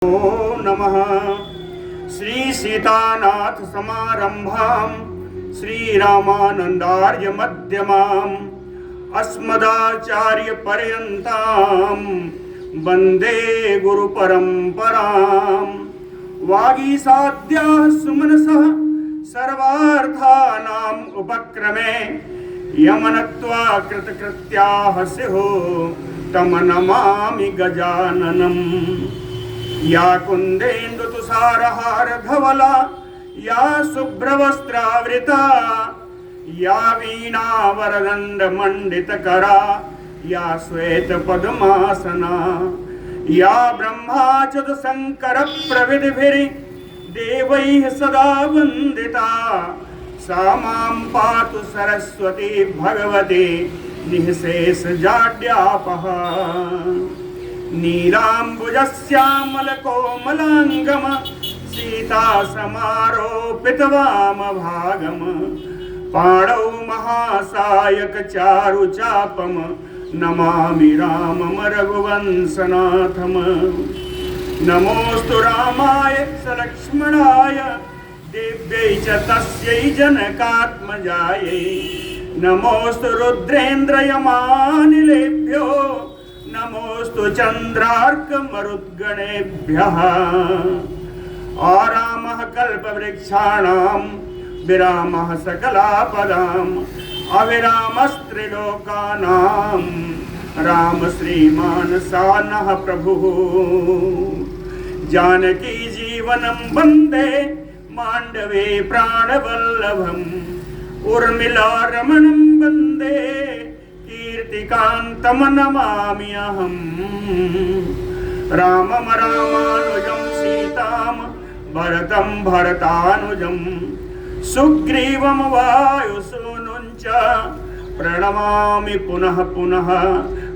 नमः। श्री सीतानाथ समारंभां श्रीरामानंदार्य मध्यमाम् अस्मदाचार्य पर्यन्तां वंदे गुरु परंपरां। वागीसाद्याः सुमनसः सर्वार्थानाम् उपक्रमे यमनत्वा कृतकृत्याः स्युः तं नमामि गजाननम्। या कुंदेन्दु तुषारहार धवला या शुभ्रवस्त्रावृता या वीणा वरदंड मंडित करा या श्वेत पद्मासना या ब्रह्माच्युत शंकर प्रविधिभिः देवैः सदा वंदिता सा मां पातु सरस्वती भगवती निःशेष जाड्यापः। नीलाम्बुजश्यामलकोमलाङ्गम सीता समारोपितवामभागम पाणौ महासायक चारुचापम नमामि रामम रघुवंशनाथम। नमोऽस्तु रामाय सलक्ष्मणाय दिव्यै च तस्यै जनकात्मजायै। नमोऽस्तु रुद्रेन्द्रयमानिलेभ्यो नमोस्तु चंद्रार्कमरुद्गणेभ्यः। आरामः कल्पवृक्षाणां विरामः सकलापदाम् अविरामस्त्रिलोकानां राम श्रीमान् सानः प्रभुः। जानकी जीवनं वन्दे माण्डवे प्राणवल्लभम् उर्मिला रमणं वन्दे कीर्तिकान्तं नमामि अहम्। रामं रामानुजं सीतां भरतं भरतानुजं सुग्रीवं वायुसूनुं च प्रणमामि पुनः पुनः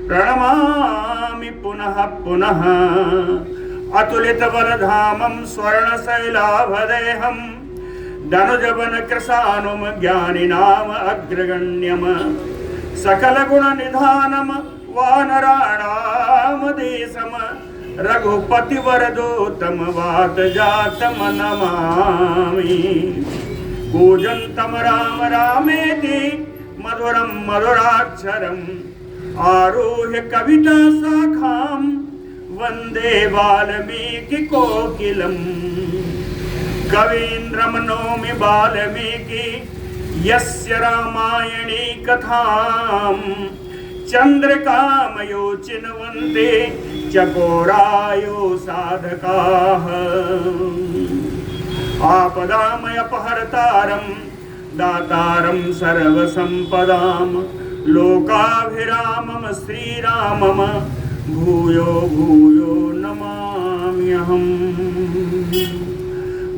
प्रणमामि पुनः पुनः। अतुलितबलधामं स्वर्णशैलाभदेहं धनुजवनकृशानुं ज्ञानिनाम अग्रगण्यम् सकल गुण निधानम वानराणामदेशम रघुपति वरदोतम वात जातम नमामि। कूजन्तम राम रामेति मधुरं मधुराक्षरम् आरुह्य कविता शाखां वन्दे वाल्मीकि कोकिलम्। कवीन्द्रं नौमि वाल्मीकि यस्य रामायणी कथां चंद्रकामयो चिन्वन्ते चकोरायो साधकाः। आपदामयपहर्तारं दातारं सर्वसम्पदां लोकाभिरामं श्रीरामं भूयो भूयो नमाम्यहम्।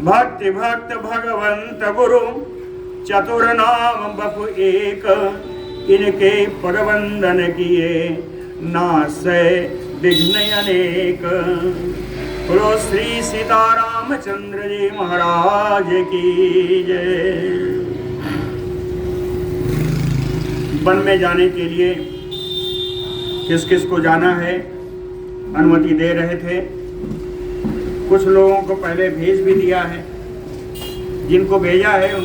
भक्ति भक्त भगवंत गुरु चतुर्नाम बपु एक इनके पदवंदन किए नासै विघ्न अनेक। बोलो श्री सीतारामचंद्र जी महाराज की जय। वन में जाने के लिए किस किस को जाना है अनुमति दे रहे थे। कुछ लोगों को पहले भेज भी दिया है। जिनको भेजा है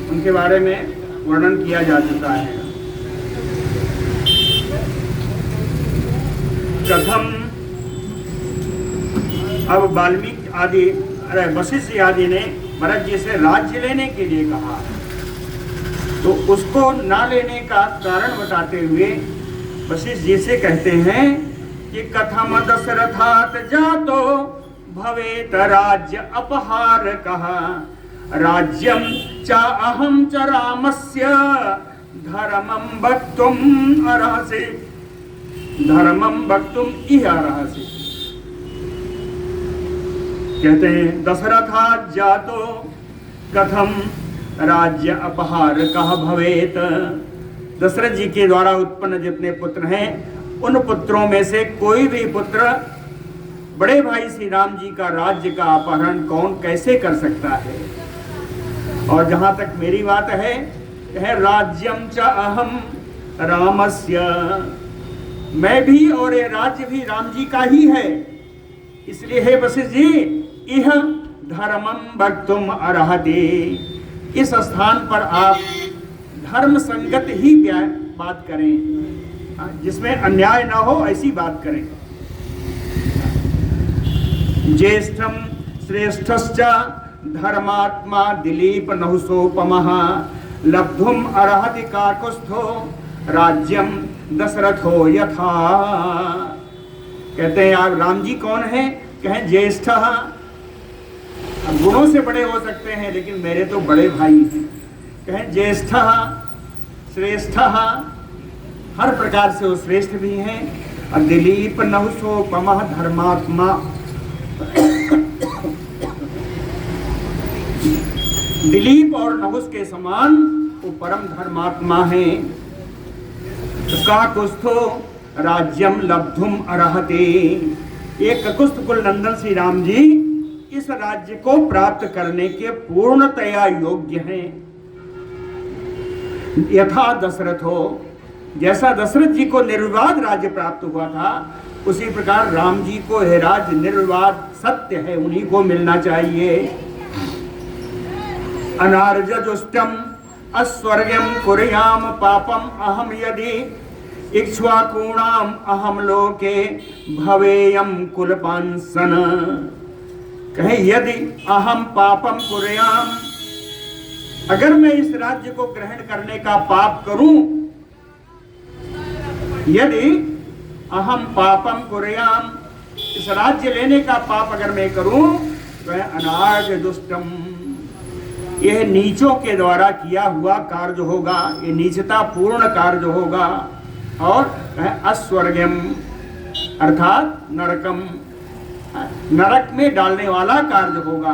उनके बारे में वर्णन किया जा चुका है। कथम अब वाल्मीकि आदि वशिष्ठ आदि ने भरत जी से राज्य लेने के लिए कहा, तो उसको ना लेने का कारण बताते हुए वशिष्ठ जी से कहते हैं कि कथम दशरथात जातो भवेत राज्य अपहार कहा राज्यं चा अहं च रामस्य धर्मं वक्तुम् अर्हसि धर्मं वक्तुम् इह अर्हसि। कहते हैं दशरथात् जातो कथम राज्य अपहार कह भवेत। दशरथ जी के द्वारा उत्पन्न जितने पुत्र हैं उन पुत्रों में से कोई भी पुत्र बड़े भाई श्री राम जी का राज्य का अपहरण कौन कैसे कर सकता है। और जहां तक मेरी बात है राज्यम च अहम रामस्य, मैं भी और ये राज्य भी राम जी का ही है। इसलिए हे वशिष्ठ जी, इह धर्मम वक्तुम अर्हति, इस स्थान पर आप धर्म संगत ही बात करें, जिसमें अन्याय ना हो ऐसी बात करें। ज्येष्ठम श्रेष्ठश्च धर्मात्मा दिलीप नहुसोपमः लब्धुम अर्हति काकुस्थो राज्यम दशरथो यथा। कहते हैं आप राम जी कौन है? कहें ज्येष्ठ, गुणों से बड़े हो सकते हैं लेकिन मेरे तो बड़े भाई हैं। कहें ज्येष्ठ श्रेष्ठ, हर प्रकार से वो श्रेष्ठ भी हैं। और दिलीप नहुसोपमः धर्मात्मा, दिलीप और नहुस के समान वो परम धर्मात्मा है। काकुस्थो राज्यम लब्धुम अर्हते, एक ककुस्थ कुल नंदन श्री राम जी इस राज्य को प्राप्त करने के पूर्णतया योग्य हैं। यथा दशरथ हो, जैसा दशरथ जी को निर्विवाद राज्य प्राप्त हुआ था उसी प्रकार राम जी को है राज्य निर्विवाद सत्य है, उन्हीं को मिलना चाहिए। अनार्यजुष्टम अस्वर्गम कुर्याम पापम अहम यदि इक्ष्वाकूणाम अहम लोके भवेयम कुलपांसन। कहे यदि अहम पापम कुर्याम, अगर मैं इस राज्य को ग्रहण करने का पाप करूं, यदि अहम पापम कुर्याम, इस राज्य लेने का पाप अगर मैं करूं तो अनार्य दुष्टम, यह नीचों के द्वारा किया हुआ कार्य होगा, ये नीचता पूर्ण कार्य होगा। और अस्वर्गम अर्थात नरकम, नरक में डालने वाला कार्य होगा।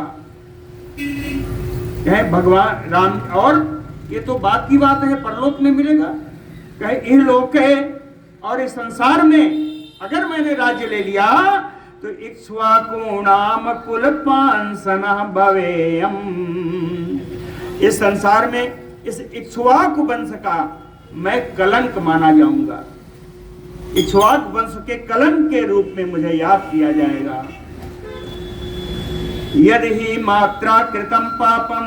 कहे भगवान राम, और ये तो बात की बात है, परलोक में मिलेगा। कहे इह लोक है और इस संसार में अगर मैंने राज्य ले लिया तो इक्ष्वाकूणाम कुलपांसनः भवेयम, इस संसार में इस इक्ष्वाकु वंश का मैं कलंक माना जाऊंगा, इक्ष्वाकु वंश के कलंक के रूप में मुझे याद किया जाएगा। यदि ही मात्रा कृतम पापम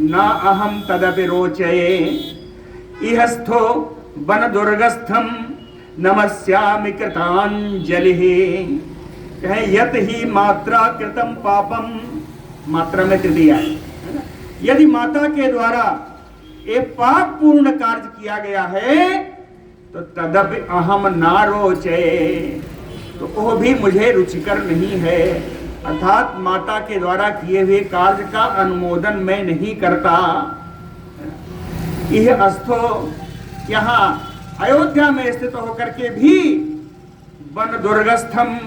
न अहम तदपि रोचये, इहस्थो वन दुर्गस्थम नमस्यामि कृतांजलिः। कहे यत ही मात्रा कृतम पापम, मात्रा में तृतीया, यदि माता के द्वारा एक पाप पूर्ण कार्य किया गया है तो तदपि अहम ना रोचे, तो वो भी मुझे रुचिकर नहीं है। अर्थात माता के द्वारा किए हुए कार्य का अनुमोदन मैं नहीं करता। यह अस्थो, यहाँ अयोध्या में स्थित होकर के भी वन दुर्गस्थम,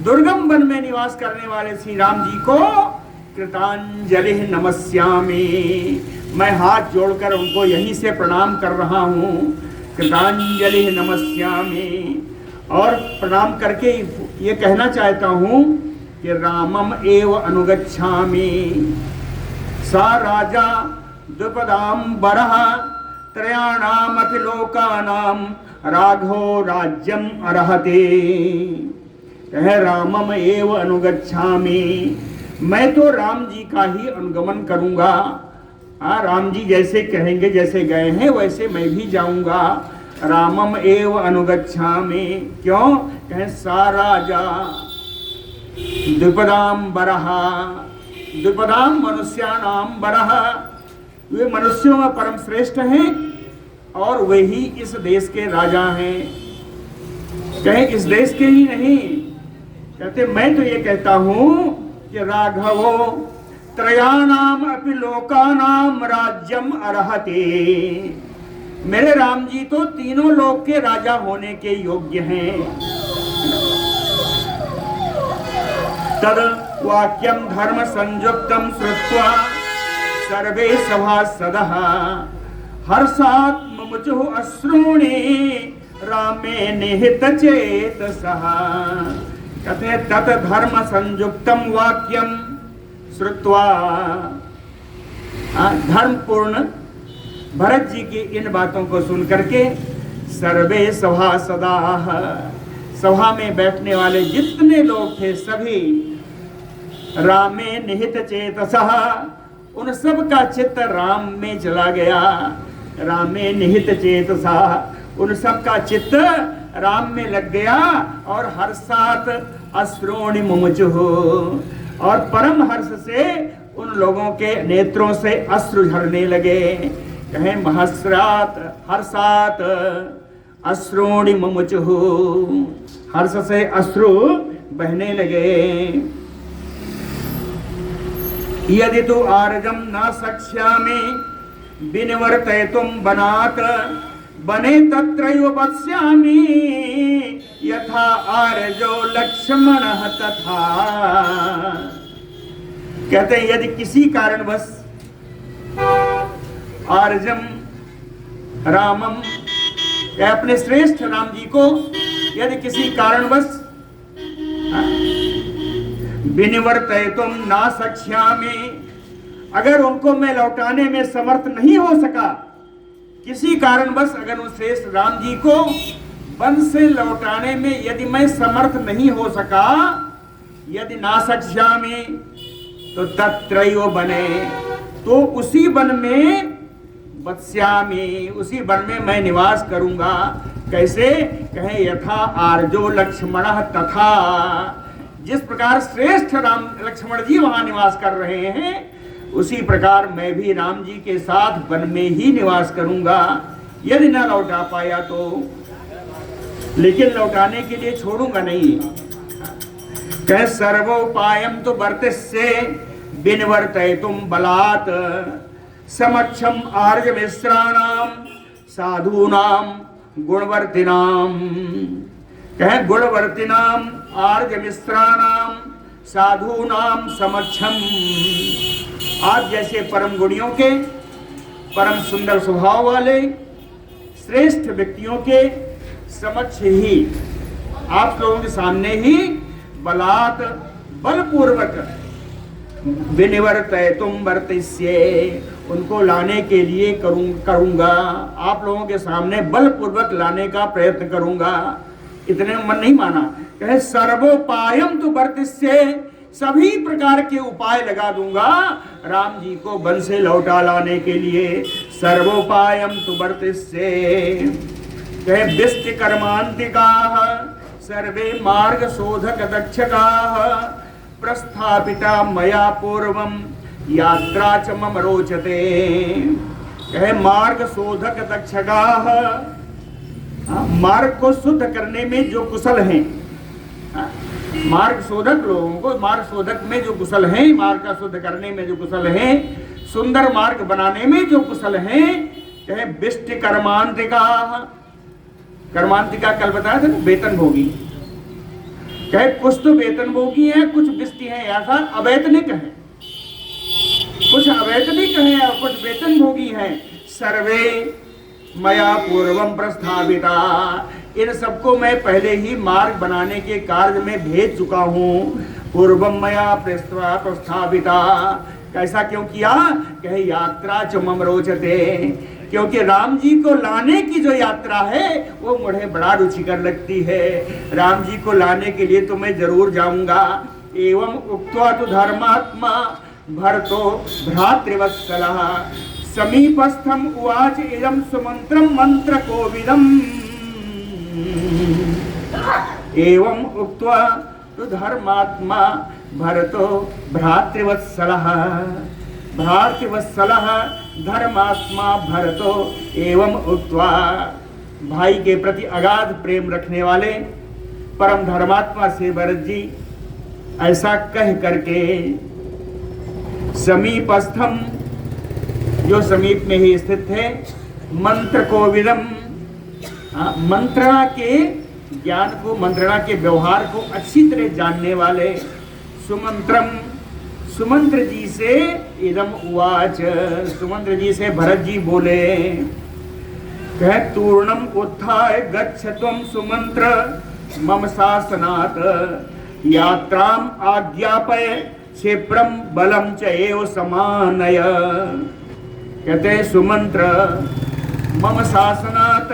दुर्गम वन में निवास करने वाले श्री राम जी को कृतांजलि नमस्यामि, मैं हाथ जोड़कर उनको यहीं से प्रणाम कर रहा हूँ। कृतांजलि नमस्यामि, और प्रणाम करके ये कहना चाहता हूँ कि रामम एव अनुगच्छामि। सा राजा द्विपदाम्बरः त्रयाणामपि लोकानां राघवो राज्यम अर्हति। कह रामम एव अनुगच्छामि, मैं तो राम जी का ही अनुगमन करूंगा। राम जी जैसे कहेंगे, जैसे गए हैं वैसे मैं भी जाऊंगा। रामम एव अनुगच्छामि, क्यों? कहे सा राजा द्विपदाम्बरः, द्विपदाम मनुष्याणाम बरः, वे मनुष्यों में परम श्रेष्ठ हैं और वे ही इस देश के राजा हैं। कहे इस देश के ही नहीं, कहते मैं तो ये कहता हूं कि राघवो त्रयाणाम अपि लोकानाम राज्यम अर्हति, मेरे राम जी तो तीनों लोक के राजा होने के योग्य हैं। तद वाक्यम धर्म संयुक्तम श्रुत्वा सर्वे सभासदः हर्षात् मुमुचुः अश्रूणि रामे निहित चेतसः। कहते तत् धर्म संयुक्तम वाक्यम श्रुत्वा, धर्म पूर्ण भरत जी की इन बातों को सुन करके सर्वे सभासदाः, सभा में बैठने वाले जितने लोग थे सभी रामे निहित चेतसः, उन सब का चित्त राम में चला गया। रामे निहित चेतसः, उन सब का चित्त राम में लग गया। और हर्षात अश्रोणि मुमुचुः, और परम हर्ष से उन लोगों के नेत्रों से अश्रु झरने लगे। कहें महस्रात हर्षात अश्रोणि मुमुचुः, हर्ष से अश्रु बहने लगे। यदि तु आर्जम न सक्ष्यामि विनिवर्तयितुं वनात्, वने तत्रैव वक्ष्यामि यथा आर्जो लक्ष्मणः तथा। कहते हैं यदि किसी कारणवश आर्जम रामम, या अपने श्रेष्ठ राम जी को यदि किसी कारणवश विनिवर्तयितुं न सक्ष्यामि, अगर उनको मैं लौटाने में समर्थ नहीं हो सका, किसी कारणवश अगर उन श्रेष्ठ राम जी को वन से लौटाने में यदि मैं समर्थ नहीं हो सका, यदि ना सक्ष्यामि, तो तत्रैव वने, तो उसी वन में वत्स्यामि, उसी वन में मैं निवास करूंगा। कैसे? कहे यथा आर्जो लक्ष्मणः तथा, जिस प्रकार श्रेष्ठ राम लक्ष्मण जी वहां निवास कर रहे हैं, उसी प्रकार मैं भी राम जी के साथ वन में ही निवास करूंगा। यदि न लौटा पाया तो, लेकिन लौटाने के लिए छोड़ूंगा नहीं। कह सर्वोपायम तो वर्तस्य विनिवर्तयितुं बलात्, समक्षम आर्ज मिश्राणाम साधूनाम गुणवर्तिनाम। कह गुणवर्तिनाम आर्ज मिश्राणाम साधूनाम समक्षम, आप जैसे परम गुणियों के, परम सुंदर स्वभाव वाले श्रेष्ठ व्यक्तियों के समक्ष ही, आप लोगों के सामने ही बलात्, बलपूर्वक विनिवर्तयितुं वर्तिष्ये, उनको लाने के लिए करूंगा, आप लोगों के सामने बलपूर्वक लाने का प्रयत्न करूंगा। इतने मन नहीं माना, कहे सर्वोपायम तो वर्तिष्ये, सभी प्रकार के उपाय लगा दूंगा राम जी को वन से लौटा लाने के लिए। सर्वोपायम तो वर्तिष्ये। कहे विष्टि कर्मांतिकाः सर्वे मार्ग शोधक दक्षकाः, प्रस्थापिता मया पूर्वम यात्रा च मम रोचते। कहे मार्ग शोधक दक्षकाः, मार्ग को शुद्ध करने में जो कुशल हैं, मार्ग शोधक लोगों को, मार्ग शोधक में जो कुशल हैं, मार्ग का शुद्ध करने में जो कुशल हैं, सुंदर मार्ग बनाने में जो कुशल हैं, कहे विष्टि कर्मांतिका। कर्मांतिका कल बताया था ना, वेतन भोगी। कहे कुछ तो वेतन भोगी है, कुछ विष्टि है, ऐसा अवैतनिक है, कुछ अवैतनिक है और कुछ वेतन भोगी है। सर्वे मया पूर्वम प्रस्थापिता, इन सबको मैं पहले ही मार्ग बनाने के कार्य में भेज चुका हूँ। पूर्वम मया प्रस्थापिता, कैसा क्यों किया? कहे यात्रा च मम रोचते, क्योंकि राम जी को लाने की जो यात्रा है वो मुझे बड़ा रुचिकर लगती है। राम जी को लाने के लिए तो मैं जरूर जाऊंगा। एवं उक्त्वा तु धर्मात्मा भरतो भ्रातृवत्सलः, समीपस्थम उवाच इदं सुमंत्रम मंत्र कोविदम। एवं उक्त्वा तु धर्मात्मा भरतो भ्रातृवत्सलः, भ्रातृवत्सलः धर्मात्मा भरतो। एवं उक्त्वा, भाई के प्रति अगाध प्रेम रखने वाले परम धर्मात्मा से भरत जी ऐसा कह करके, समीपस्थम, जो समीप में ही स्थित है, मंत्र कोविदम, मंत्रणा के ज्ञान को, मंत्रणा के व्यवहार को अच्छी तरह जानने वाले, सुमंत्रम, सुमंत्र जी से, इदम उवाच, सुमंत्र जी से भरत जी बोले। कह तूर्णम उत्थाय गच्छ त्वं सुमंत्र मम शासनात्, यात्राम आज्ञापय क्षिप्रम बलम च एव समानय। कहते हैं सुमंत्र मम शासनात्,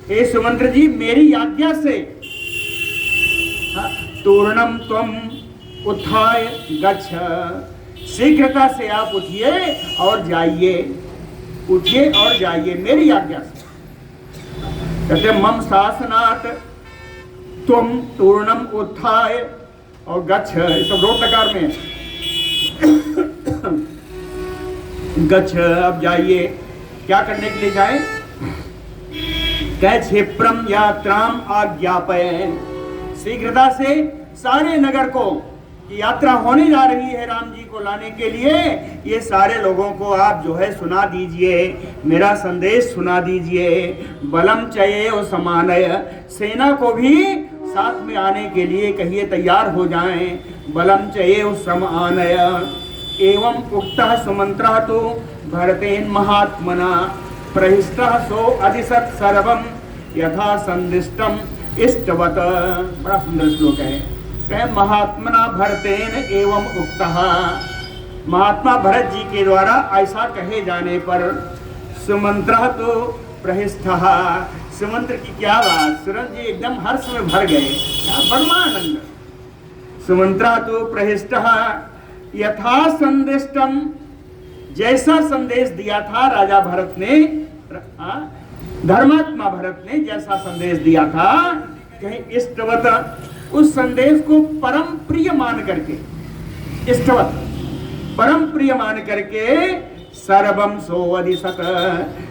हे सुमंत्र जी मेरी आज्ञा से तूर्णम त्वम उत्थाय गच्छ, शीघ्रता से आप उठिए और जाइए, उठिए और जाइए मेरी आज्ञा से। कहते मम शासनात् तुम तूर्णम उत्थाय और गच्छ, सब रोट लकार में गच्छ, अब जाइए। क्या करने के लिए जाए? क्षिप्रम यात्राम आज्ञापय, शीघ्रता से सारे नगर को यात्रा होने जा रही है राम जी को लाने के लिए, ये सारे लोगों को आप जो है सुना दीजिए, मेरा संदेश सुना दीजिए। बलम चये और समानय, सेना को भी साथ में आने के लिए कहिए तैयार हो जाएं। बलम चये और समानय एवं उक्तः सुमंत्रः तो भरतेन महात्मना प्रहिष्टः सो अधिसत् सर्वम यथा संदिष्टम इष्टवत। बड़ा सुंदर श्लोक है। कहे महात्मना भरतेन एवं उक्तः, महात्मा भरत जी के द्वारा ऐसा कहे जाने पर सुमंत्रः तो प्रहिष्टः, सुमंत्र की क्या बात, सूरज जी एकदम हर्ष में भर गए, परमानंद। सुमंत्रः तो प्रहिष्टः यथा संदिष्टम, जैसा संदेश दिया था राजा भरत ने, धर्मात्मा भरत ने जैसा संदेश दिया था, कहीं इष्टवत, उस संदेश को परम प्रिय मान करके, इष्टवत परम प्रिय मान करके, सर्वम सोऽधिसत्,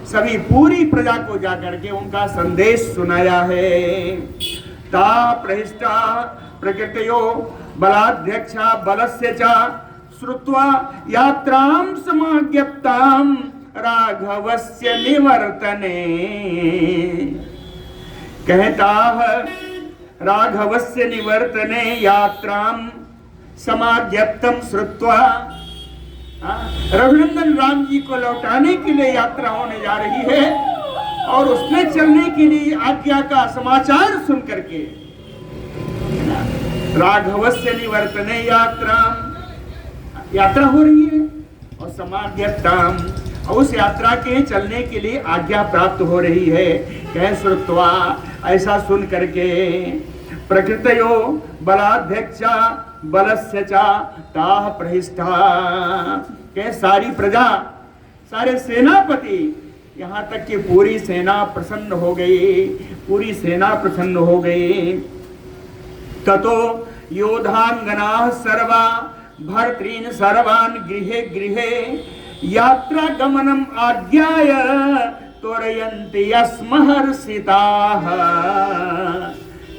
सभी पूरी प्रजा को जाकर के उनका संदेश सुनाया है। ता प्रहिष्टा प्रकृतयो बलाध्यक्षा बलस्य च श्रुत्वा यात्रां समाज्ञप्तां राघवस्य निवर्तने। कहता राघवस्य निवर्तने यात्रां समाज्ञप्तं श्रुत्वा, रघुनंदन राम जी को लौटाने के लिए यात्रा होने जा रही है और उसमें चलने के लिए आज्ञा का समाचार सुन करके, राघवस्य निवर्तने यात्रा हो रही है और समाज्ञप्ताम, और उस यात्रा के चलने के लिए आज्ञा प्राप्त हो रही है। कह श्रुत्वा, ऐसा सुन करके, प्रकृतयो बलाध्यक्षा बलस्य च ताः प्रहिष्ठा, कह सारी प्रजा, सारे सेनापति, यहाँ तक कि पूरी सेना प्रसन्न हो गई, पूरी सेना प्रसन्न हो गई। ततो योधांगनाः सर्वा भर्तॄन् सर्वान् गृहे गृहे यात्रा गमनम आज्ञाय त्वरयन्ति स्म हर्षिताः।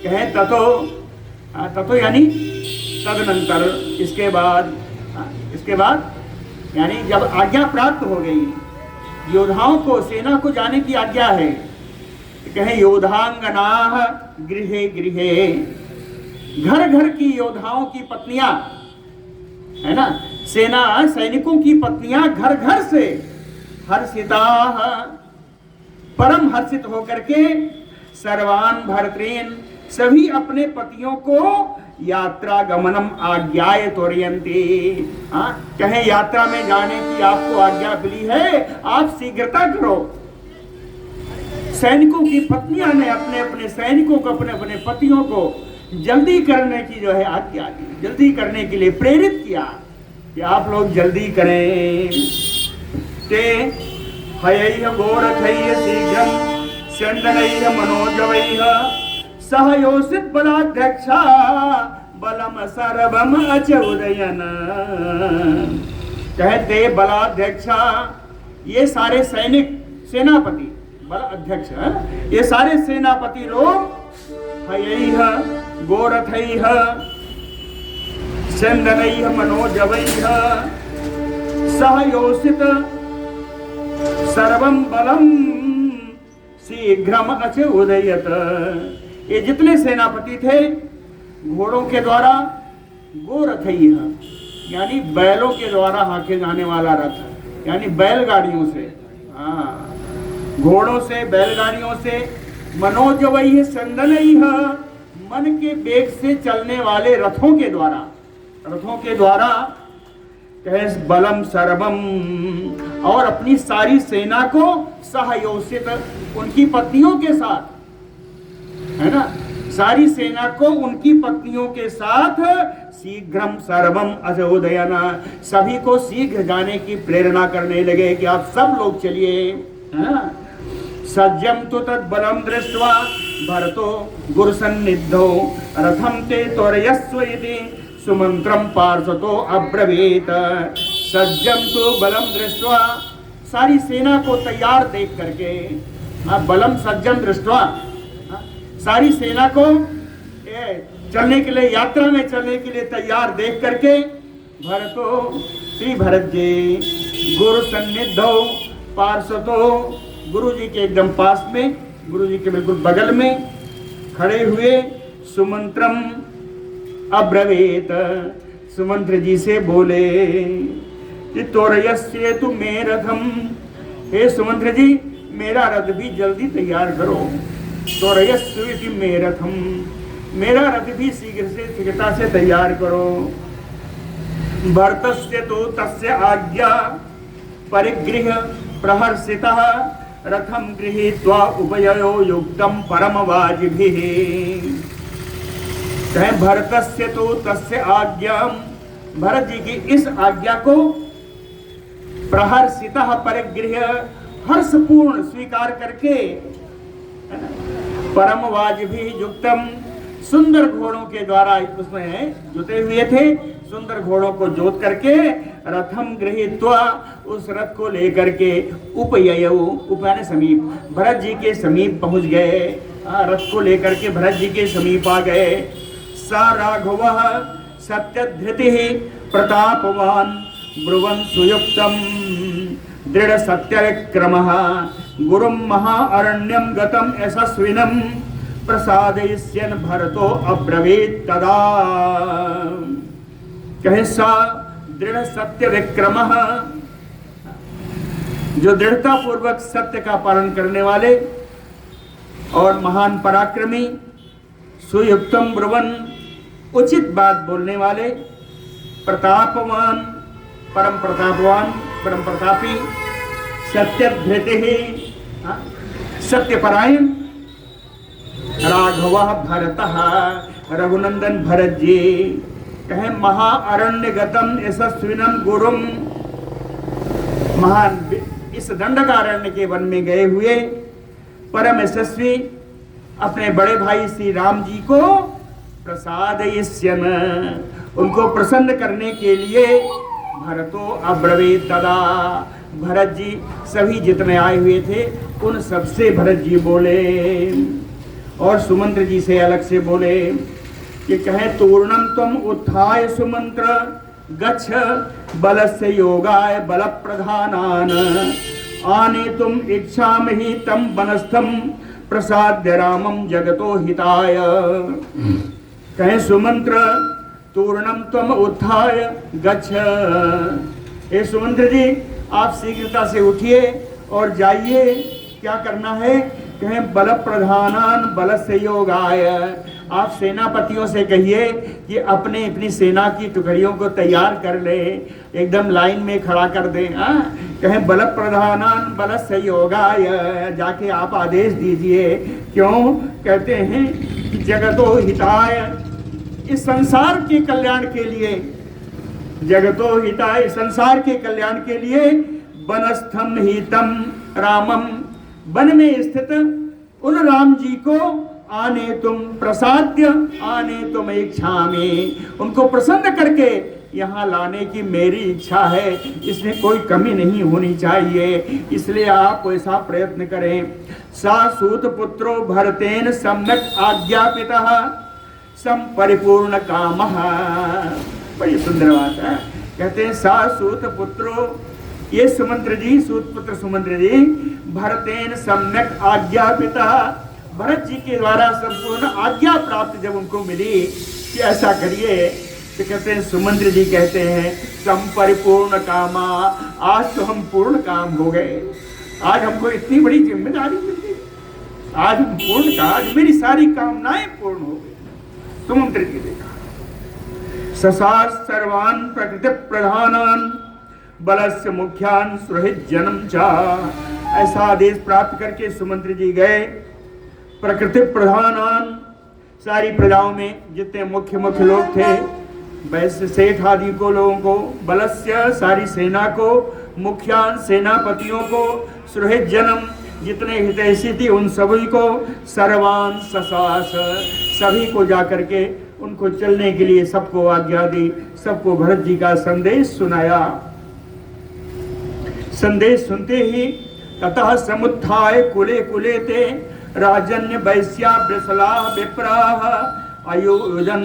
कहे ततो यानी तदनंतर, इसके बाद यानी जब आज्ञा प्राप्त हो गई, योद्धाओं को, सेना को जाने की आज्ञा है, कहे योधांगनाः गृहे गृहे, घर घर की योद्धाओं की पत्नियां, है ना, सेना सैनिकों की पत्नियां घर घर से हर्षिताः, परम हर्षित होकर के, सर्वान् भर्तॄन्, सभी अपने पतियों को यात्रा गमनम आज्ञाय त्वरयन्ति, कहे यात्रा में जाने की आपको आज्ञा मिली है, आप शीघ्रता करो। सैनिकों की पत्नियां ने अपने अपने सैनिकों को, अपने अपने पतियों को जल्दी करने की जो है आज्ञा दी, जल्दी करने के लिए प्रेरित किया कि आप लोग जल्दी करें। ते हयैः गोरथैः शीघ्रं स्यन्दनैः मनोजवैः सह योषित बलाध्यक्षा बलम सर्वम अचोदयन। कहते बलाध्यक्षा, ये सारे सैनिक, सेनापति, बल अध्यक्ष, ये सारे सेनापति लोग, हयैः गोरथैः स्यन्दनैः मनोजवैः सह योषित सर्वं बलम शीघ्रम अच उदयत। ये जितने सेनापति थे, घोड़ों के द्वारा, गोरथैः यानी बैलों के द्वारा हाके जाने वाला रथ, यानी बैलगाड़ियों से, घोड़ों से, बैलगाड़ियों से, मनोजवैः स्यन्दनैः, मन के वेग से चलने वाले रथों के द्वारा, बलम सर्वम, और अपनी सारी सेना को सहयोषित, उनकी पत्नियों के साथ, है ना, सारी सेना को उनकी पत्नियों के साथ शीघ्रम सर्वम अजोदयना, सभी को शीघ्र जाने की प्रेरणा करने लगे कि आप सब लोग चलिए। सज्जम तो तद बलम दृष्ट्वा भरतो गुरुसन्निधौ रथम ते त्वरयस्व इति सुमंत्रम पार्षतो अब्रवीत। सज्जम तो बलम दृष्ट्वा, सारी सेना को तैयार देख करके, बलम सज्जम दृष्ट्वा, सारी सेना को चलने के लिए, यात्रा में चलने के लिए तैयार देख करके भरतो, श्री भरत जी गुरु सन्निधौ पार्षतो, गुरु जी के एकदम पास में, गुरु जी के बिल्कुल बगल में खड़े हुए सुमंत्रम अब्रवीत, सुमंत्र जी से बोले कि तोरयस्य तु मे रथम, हे सुमंत्र जी मेरा रथ भी जल्दी तैयार करो। तोरयस्य मे रथम, मेरा रथ भी शीघ्र से शीघ्रता से तैयार करो। भरतस्य तो तस्य आज्ञा परिगृह प्रहर्षितः रथम गृहीत्वा उपययो युक्तम परमवाजिभिः। कहे भरतस्य तो तस्य आज्ञा, भरत जी की इस आज्ञा को प्रहर्षितः परिगृह, हर्षपूर्ण स्वीकार करके, परमवाजिभिः युक्तम, सुंदर घोड़ों के द्वारा उसमें जुटे हुए थे, सुंदर घोड़ों को जोत करके रथम गृहीत्वा, उस रथ को लेकर के उपययौ, उपयाने समीप, भरत जी के समीप पहुंच गए। रथ को लेकर के भरत जी के समीप आ गए। सा राघवः सत्यधृतिः प्रतापवान ब्रुवन् सुयुक्तम दृढ़ सत्यविक्रमः गुरुं महाअरण्यं गतं यशस्विनं प्रसादयिष्यन् भरतो अब्रवीत् तदा। कहे सा दृढ़ सत्य विक्रमः, जो दृढ़ता पूर्वक सत्य का पालन करने वाले और महान पराक्रमी, सुयुक्तम ब्रुवन्, उचित बात बोलने वाले, प्रतापवान, परम प्रतापवान, परम प्रतापी, सत्यधृतिः, सत्यपरायण, राघवः भरतः, रघुनंदन भरत जी। कहे महाअरण्य गतम यशस्विनम गुरुम, महान इस दंडकारण्य के वन में गए हुए परम यशस्वी अपने बड़े भाई श्री राम जी को प्रसादयिष्यन्, उनको प्रसन्न करने के लिए भरतो अब्रवीत तदा, भरत जी सभी जितने आए हुए थे उन सबसे भरत जी बोले, और सुमंत्र जी से अलग से बोले कि कहे तूर्णम तुम उत्थाय सुमंत्र गच्छ बलस्य योगाय बल प्रधानान आने तुम इच्छामहि तम वनस्थम प्रसाद्य रामम जगतो हिताय। कहे सुमंत्र तूर्णम तुम उत्थाय गच्छ, हे सुमंत्र जी आप शीघ्रता से उठिए और जाइए, क्या करना है? कहें बल प्रधानान बल से योगाय, आप सेनापतियों से कहिए कि अपने अपनी सेना की टुकड़ियों को तैयार कर ले, एकदम लाइन में खड़ा कर दें। कहें बल प्रधानान बल से योगाय, जाके आप आदेश दीजिए। क्यों? कहते हैं कि जगतो हिताय, इस संसार के कल्याण के लिए, जगतो हिताय संसार के कल्याण के लिए, वनस्थम हितम रामम, वन में स्थित उन राम जी को आने तुम प्रसाद्य, आने तुम इच्छा में, उनको प्रसन्न करके यहाँ लाने की मेरी इच्छा है, इसमें कोई कमी नहीं होनी चाहिए, इसलिए आप ऐसा प्रयत्न करें। सा सूत पुत्रो भरतेन सम्यक आज्ञापितः सम परिपूर्ण कामः, बड़ी सुंदर बात है। कहते हैं सा सूत पुत्रो, ये सुमंत्र जी, सूत पुत्र सुमंत्र जी, भरतेन सम्यक आज्ञापितः, भरत जी के द्वारा संपूर्ण आज्ञा प्राप्त जब उनको मिली कि ऐसा करिए, तो कहते हैं सुमंत्र जी कहते हैं सम परिपूर्ण कामा, आज तो हम पूर्ण काम हो गए, आज हमको इतनी बड़ी जिम्मेदारी मिल गई, आज हम पूर्ण का, आज मेरी सारी कामनाएं पूर्ण हो गई। सुमंत्र जी ने कहा ससार सर्वान प्रकृति प्रधानान बलस्य मुख्यान सुहृद जन्म चा, ऐसा आदेश प्राप्त करके सुमंत्र जी गए प्रकृति प्रधानान, सारी प्रजाओं में जितने मुख्य मुख्य लोग थे, वैश्य सेठ आदि को, लोगों को, बलस्य सारी सेना को, मुखियान सेनापतियों को, सुहृद जनम जितने हितैषी थी उन सभी को, सर्वान ससास सभी को जाकर के उनको चलने के लिए सबको आज्ञा दी, सबको भरत जी का संदेश सुनाया। संदेश सुनते ही ततः समुत्थाय कुले कुले ते राजन्य वैश्या वृषलाः विप्राः आयोजन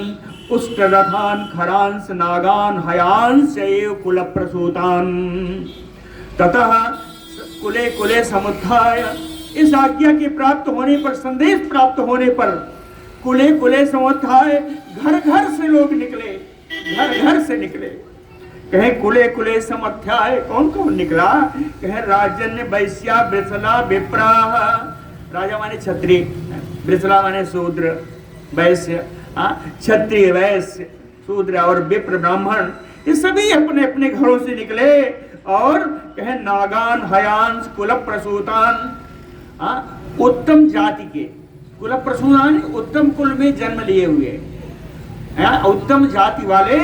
उष्ट्ररथान खरांस नागान हयांस एव कुल प्रसूतान। ततः कुले कुले समुत्थाय, इस आज्ञा के प्राप्त होने पर, संदेश प्राप्त होने पर कुले कुले समुत्थाय, घर घर से लोग निकले, घर घर से निकले। कहे कुले कुले समुत्थाय, कौन कौन निकला? कहे राजन्य वैश्या वृषला विप्राः, राजा माने क्षत्रिय, वृषला माने शूद्र, वैश्य क्षत्रिय, वैश्य, शूद्र और विप्र ब्राह्मण, ये सभी अपने अपने घरों से निकले। और कहे नागान हयांस कुल प्रसूतान, उत्तम जाति के, कुल प्रसूतान उत्तम कुल में जन्म लिए हुए, उत्तम जाति वाले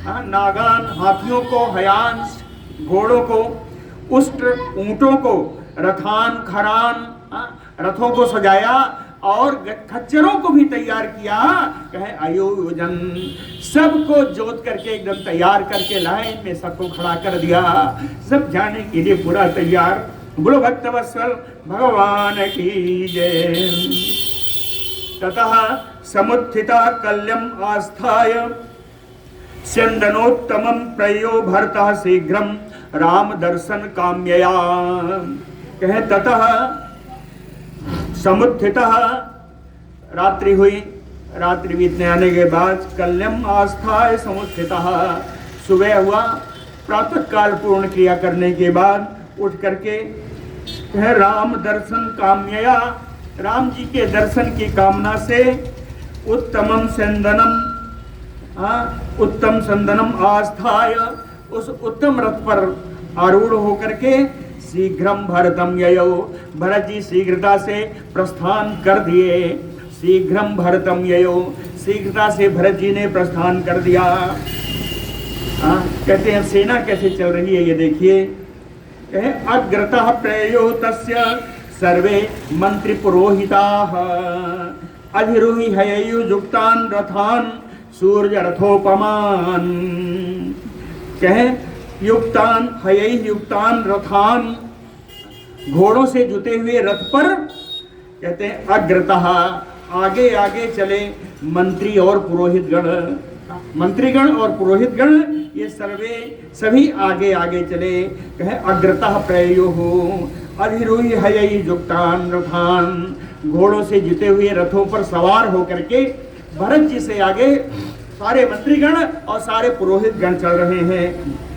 नागान हाथियों को, हयांस घोड़ों को, उष्ट्र ऊंटों को, रथान खरान रथों को सजाया और खच्चरों को भी तैयार किया। कहे आयोजन, सबको जोत करके एकदम तैयार करके लाइन में सबको खड़ा कर दिया, सब जाने के लिए पूरा तैयार। बोलो भक्तवत्सल भगवान की जय। ततः समुत्थिता कल्यम आस्थाय स्यन्दनोत्तमं प्रयो भरतः शीघ्रं राम दर्शन काम्यया। कहे ततः समुत्थितः, रात्रि हुई, रात्रि बीतने आने के बाद कल्यम आस्थाय समुत्थितः, सुबह हुआ, प्रातः काल पूर्ण क्रिया करने के बाद उठ करके राम दर्शन काम्यया, राम जी के दर्शन की कामना से उत्तमम संदनम, उत्तम संदनम आस्थाय, उस उत्तम रथ पर आरूढ़ होकर के शीघ्रम भरतम ययो, भरत जी शीघ्रता से प्रस्थान कर दिए। शीघ्रम भरतम ययो, शीघ्रता से भरत जी ने प्रस्थान कर दिया। कहते हैं सेना कैसे चल रही है ये देखिए। अग्रतः प्रयो तस्य सर्वे मंत्री पुरोहिताः अधिरोहि हययुजुक्तान रथान सूर्य रथोपमान। कहे युक्तान हयई युक्तान रथान, घोड़ों से जुते हुए रथ पर, कहते हैं अग्रतः, आगे आगे चले मंत्री और पुरोहित गण, मंत्रीगण और पुरोहित गण ये सर्वे सभी आगे आगे चले। कहे अग्रतः प्रयोः अधिरोहि हयई युक्तान रथान, घोड़ों से जुते हुए रथों पर सवार होकर के भरत जी से आगे सारे मंत्रीगण और सारे पुरोहित गण चल रहे हैं।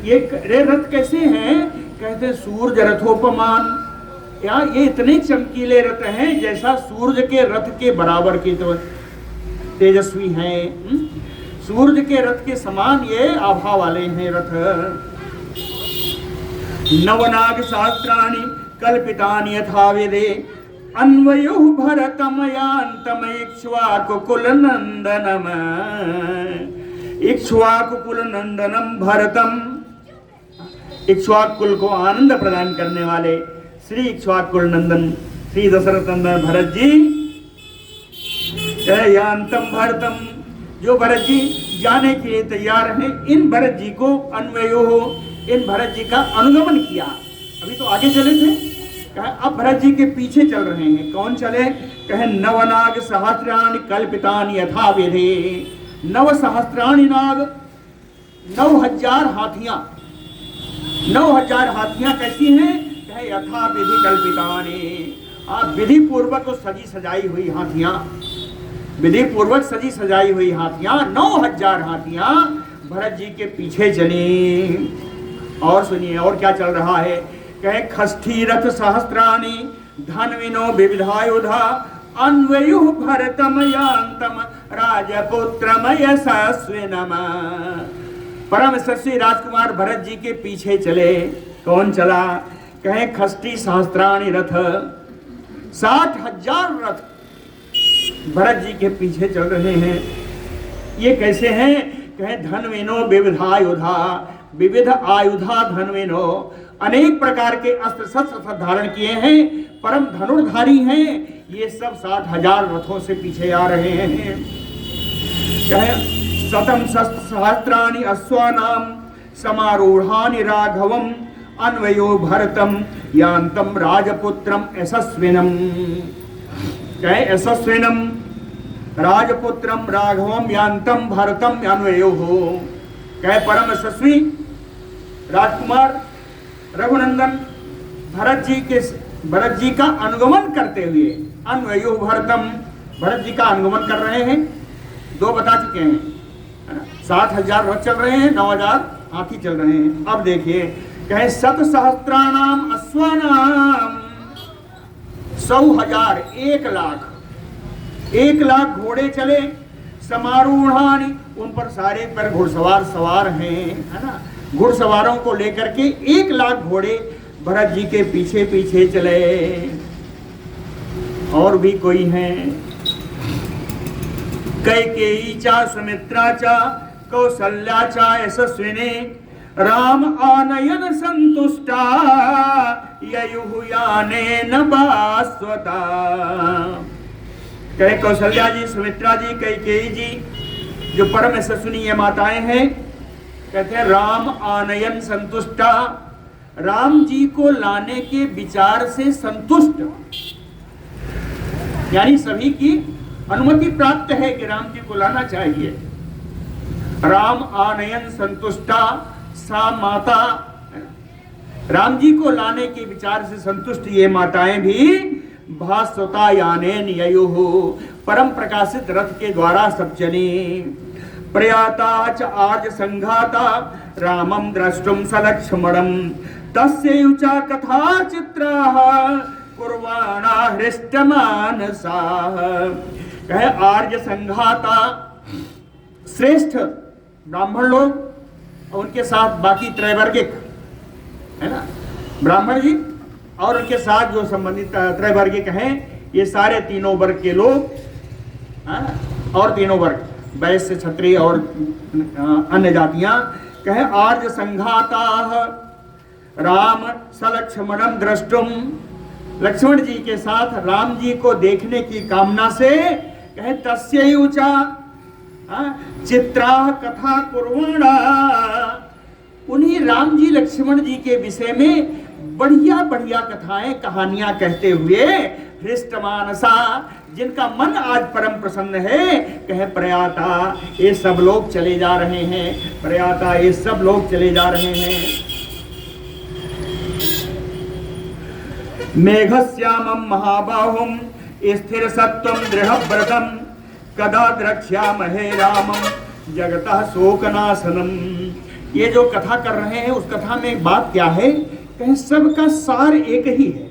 ये रथ कैसे हैं? कहते सूर्य रथोपमान, या ये इतने चमकीले रथ हैं जैसा सूर्य के रथ के बराबर की तो तेजस्वी हैं। सूर्य के रथ के समान ये आभा वाले हैं रथ। नवनाग शास्त्राणि कल्पितानि यथा वेदे अन्वयो भरतमयांतम इक्ष्वाकुकुल नंदनम। इक्ष्वाकुकुल नंदनम भरतम, इक्ष्वाकुल को आनंद प्रदान करने वाले श्री इक्ष्वाकुल नंदन श्री दशरथ नंदन भरत जी, यांतम भरतम, जो भरत जी जाने के लिए तैयार हैं, इन भरत जी को अन्वयो हो, इन भरत जी का अनुगमन किया। अभी तो आगे चले थे, कहे अब भरत जी के पीछे चल रहे हैं। कौन चले? कहे नवनाग सहस्राणि कल्पितानि यथा विधि। नव सहस्राणि नाग, 9000 हाथियां, 9000 हाथियां कैसी हैं? कहे यथा विधि कल्पितानि, विधि पूर्वक सजी सजाई हुई हाथियां, विधि पूर्वक सजी सजाई हुई हाथियां, 9000 हाथियां भरत जी के पीछे चली। और सुनिए और क्या चल रहा है। कहे खष्ठी रथ सहस्त्राणि धन्विनो विविधायुधा अन्वयु भरतम यांतम राजपुत्रम यशस्विनम। परम यशस्वी राजकुमार भरत जी के पीछे चले। कौन चला? कहे खष्ठी सहस्त्राणि रथ, 60,000 रथ भरत जी के पीछे चल रहे हैं। ये कैसे हैं? कहे धन्विनो विविधायुधा, विविध आयुधा धन्विनो, अनेक प्रकार के अस्त्र शस्त्र धारण किए हैं, परम धनुर्धारी हैं। ये सब 60,000 रथों से पीछे आ रहे हैं। कहे शतम सहस्राणि अश्वानाम समारूढ़ानि राघवम अन्वयो भरतम यान्तम राजपुत्रम यशस्विनम। कहे यशस्विनम राजपुत्रम राघवम यान्तम भरतम अन्वयो हो। कहे परम यशस्वी राजकुमार रघुनंदन भरत जी का अनुगमन करते हुए, अन्वयो भरतम, भरत जी का अनुगमन कर रहे हैं। 2 बता चुके हैं, 60,000 रथ चल रहे हैं, 9,000 हाथी चल रहे हैं। अब देखिए, कहे शत सहस्त्राणाम अश्वानाम, 100,000, 1 लाख घोड़े चले, समारूढ़ानि, उन पर सारे पर घुड़सवार सवार हैं, है ना। घुड़सवारों को लेकर के 1 लाख घोड़े भरत जी के पीछे पीछे चले। और भी कोई हैं, कैकेयी चा सुमित्रा चा कौसल्या चा यशस्विने राम आनयन संतुष्टा ययुः यानेन भास्वता। कहे कौशल्या जी, सुमित्रा जी, कैकेयी जी, जो परम यशस्विनी माताएं हैं, कहते हैं राम आनयन संतुष्टा, राम जी को लाने के विचार से संतुष्ट, यानी सभी की अनुमति प्राप्त है कि राम जी को लाना चाहिए। राम आनयन संतुष्टा सा माता, राम जी को लाने के विचार से संतुष्ट ये माताएं भी भास्वता यानेन ययुः, परम प्रकाशित रथ के द्वारा सब चली। प्रयाता च आर्य संघाता रामं द्रष्टुम सलक्ष्मणं तस्यैव कथा चित्राः कुर्वाणा हृष्टमानसाः। कहे आर्य संघाता, श्रेष्ठ ब्राह्मण लोग और उनके साथ बाकी त्रैवर्गिक, है ना, ब्राह्मण जी और उनके साथ जो संबंधित त्रैवर्गिक हैं, ये सारे तीनों वर्ग के लोग, और तीनों वर्ग वैश्य क्षत्रिय और अन्य जातियां। कहे आर्य संघाता राम सलक्ष्मणं द्रष्टुम, लक्ष्मण जी के साथ राम जी को देखने की कामना से, कहे तस्यैव च चित्रा कथा कुर्वाणा, उन्हीं राम जी लक्ष्मण जी के विषय में बढ़िया बढ़िया कथाएं कहानियां कहते हुए हृष्टमानसा, जिनका मन आज परम प्रसन्न है, कहे प्रयाता, ये सब लोग चले जा रहे हैं, प्रयाता, ये सब लोग चले जा रहे हैं। मेघश्यामं महाबाहुं स्थिर सत्वं दृढ़व्रतं कदा द्रक्ष्यामहे रामं जगतः शोकनाशनम। ये जो कथा कर रहे हैं, उस कथा में बात क्या है? कहीं सबका सार एक ही है,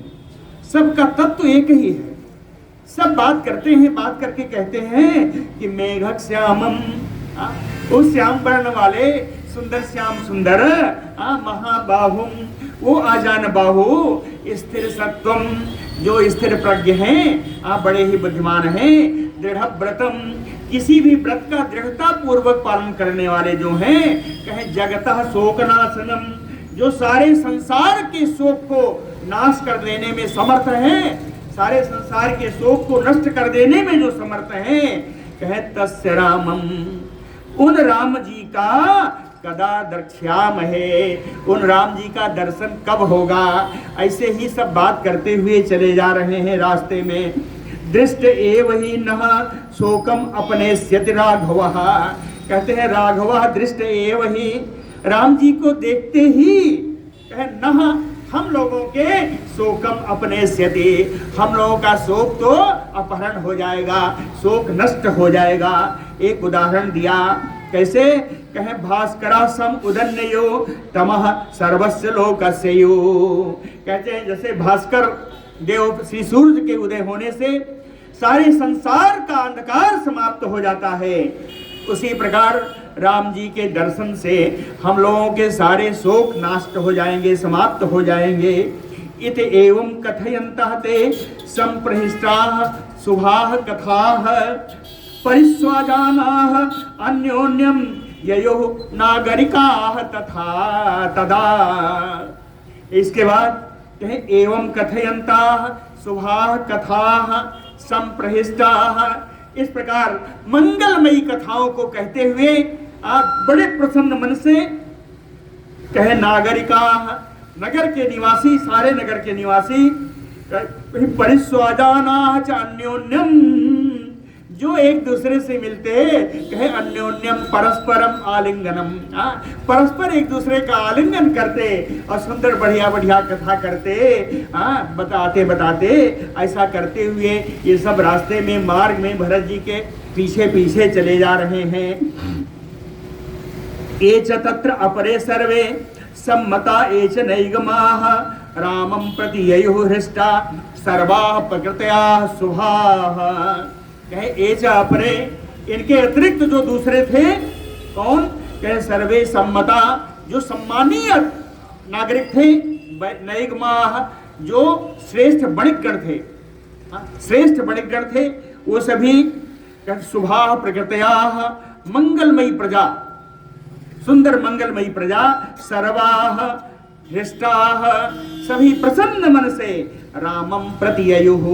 सबका तत्व एक ही है। सब बात करते हैं, बात करके कहते हैं कि मेघक श्यामम, उस श्याम वर्ण वाले सुंदर श्याम सुंदर, महाबाहुम, वो आजान बाहु, स्थिर सत्वम, जो स्थिर प्रज्ञ हैं, बड़े ही बुद्धिमान हैं, दृढ़ व्रतम, किसी भी व्रत का दृढ़ता पूर्वक पालन करने वाले जो हैं, कहें जगतः शोकनाशनम, जो सारे संसार के शोक को नाश कर देने में समर्थ हैं, सारे संसार के शोक को नष्ट कर देने में जो समर्थ हैं, कहे तस्य रामम, उन राम जी का कदा द्रक्ष्यामहे, उन राम जी का दर्शन कब होगा। ऐसे ही सब बात करते हुए चले जा रहे हैं रास्ते में। दृष्ट एव ही नः शोकम अपनेष्यति राघवः, कहते हैं राघवः दृष्ट एव ही, राम जी को देखते ही कहे नः, हम लोगों के शोकम अपनेष्यति, हम लोगों का शोक तो अपहरण हो जाएगा, शोक नष्ट हो जाएगा। एक उदाहरण दिया, कैसे? कहे भास्करा सम उदन्यो तमः सर्वस्य लोकस्यो, कहते हैं जैसे भास्कर देव श्री सूर्य के उदय होने से सारे संसार का अंधकार समाप्त हो जाता है, उसी प्रकार राम जी के दर्शन से हम लोगों के सारे शोक नष्ट हो जाएंगे, समाप्त हो जाएंगे। इत एवं कथयन्तः ते संप्रहिष्टाः शुभाः कथाः परिस्वाजानाः अन्योन्यं ययोः नागरिकाः तथा तदा। इसके बाद कहे एवं कथयन्ताः शुभाः कथाः संप्रहिष्टाः, इस प्रकार मंगलमयी कथाओं को कहते हुए आप बड़े प्रसन्न मन से कहे नागरिका, नगर के निवासी, सारे नगर के निवासी, परिस्वाजाना च अन्योन्यम, जो एक दूसरे से मिलते कहे अन्योन्यम परस्परम आलिंगनम, परस्पर एक दूसरे का आलिंगन करते और सुंदर बढ़िया बढ़िया कथा करते, बताते बताते ऐसा करते हुए ये सब रास्ते में मार्ग में भरत जी के पीछे पीछे चले जा रहे हैं। एच तत्र अपरे सर्वे सम्मता एच नैगमाः रामं प्रति ययुः हृष्टा सर्वाः प्रकृत्याः शुभाः। कहे एच अपरे, इनके अतिरिक्त जो दूसरे थे कौन, कहे सर्वे सम्मता, जो सम्मानीय नागरिक थे, नैगमाः, जो श्रेष्ठ वणिकगण थे, श्रेष्ठ वणिकगण थे, वो सभी शुभाः प्रकृत्याः, मंगलमयी प्रजा, सुंदर मंगलमयी प्रजा, सर्वाः हृष्टाः, सभी प्रसन्न मन से रामं प्रति ययुः,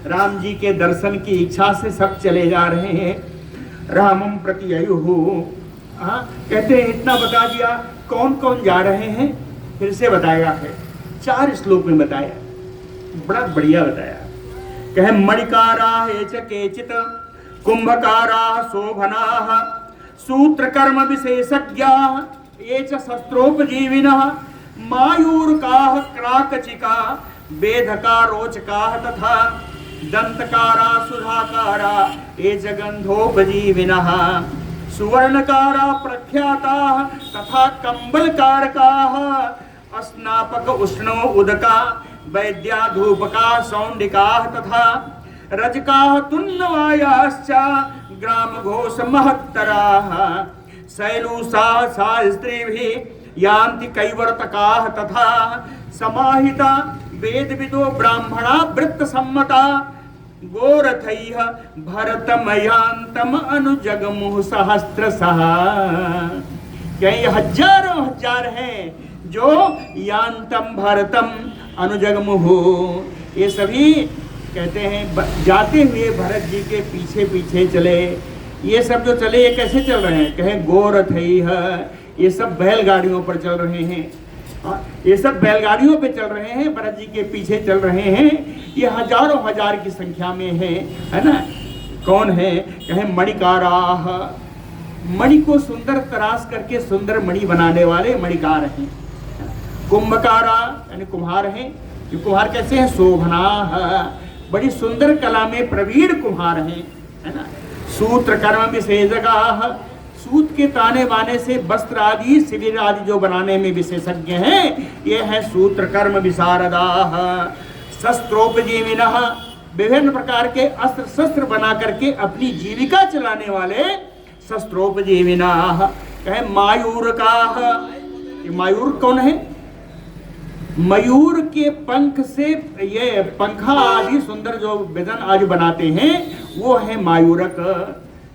राम जी के दर्शन की इच्छा से सब चले जा रहे हैं। रामं प्रति ययुः, कहते हैं इतना बता दिया, कौन कौन जा रहे हैं फिर से बताया है, 4 श्लोक में बताया, बड़ा बढ़िया बताया। कहे मणिकारा च केचित कुंभकारा शोभनाः सूत्रकर्म विशेषज्ञाः ये च शस्त्रोपजीविनः मायूरकाः क्राकचिका वेधका रोचकाः तथा दंतकारा सुधाकारा ये च गंधोपजीविनः सुवर्णकारा प्रख्याताः तथा कंबलकारकाः अस्नापक उष्णो उदका वैद्या धूपका सौंडिकाः तथा रजकाः तुन्नवायाश्च ग्राम घोष महत्तराः शैलूषा सा स्त्रीभिः यान्ति कैवर्तकाः तथा समाहिता वेदविदो ब्राह्मणा वृत्त सम्मता गोरथैः भरतमयान्तम अनुजगमुः सहस्रशः। कई हजारों हजार हैं जो यान्तम भरतम अनुजगमुः, ये सभी कहते हैं जाते हुए भरत जी के पीछे पीछे चले। ये सब जो चले ये कैसे चल रहे हैं, कहे गोरथैः, ये सब बैलगाड़ियों पर चल रहे हैं, ये सब बैलगाड़ियों पे चल रहे हैं, भरत जी के पीछे चल रहे हैं। ये हजारों हजार की संख्या में है ना। कौन है, कहे मणिकाराः, मणि को सुंदर तराश करके सुंदर मणि बनाने वाले मणिकार हैं। कुंभकारा यानी कुम्हार हैं, ये कुम्हार कैसे हैं, शोभनाः, बड़ी सुंदर कला में प्रवीण कुम्हार हैं, है ना। सूत्र कर्म विशेषज्ञाः, सूत के ताने बाने से वस्त्र आदि शिविर आदि जो बनाने में विशेषज्ञ हैं, ये है सूत्र कर्म विशारदाः। शस्त्रोपजीविनः, विभिन्न प्रकार के अस्त्र शस्त्र बना करके अपनी जीविका चलाने वाले शस्त्रोपजीविनः। कहे मायूरकाः, ये मायूर कौन है, मयूर के पंख से ये पंखा आदि सुंदर जो व्यंजन आदि बनाते हैं वो है मायूरक।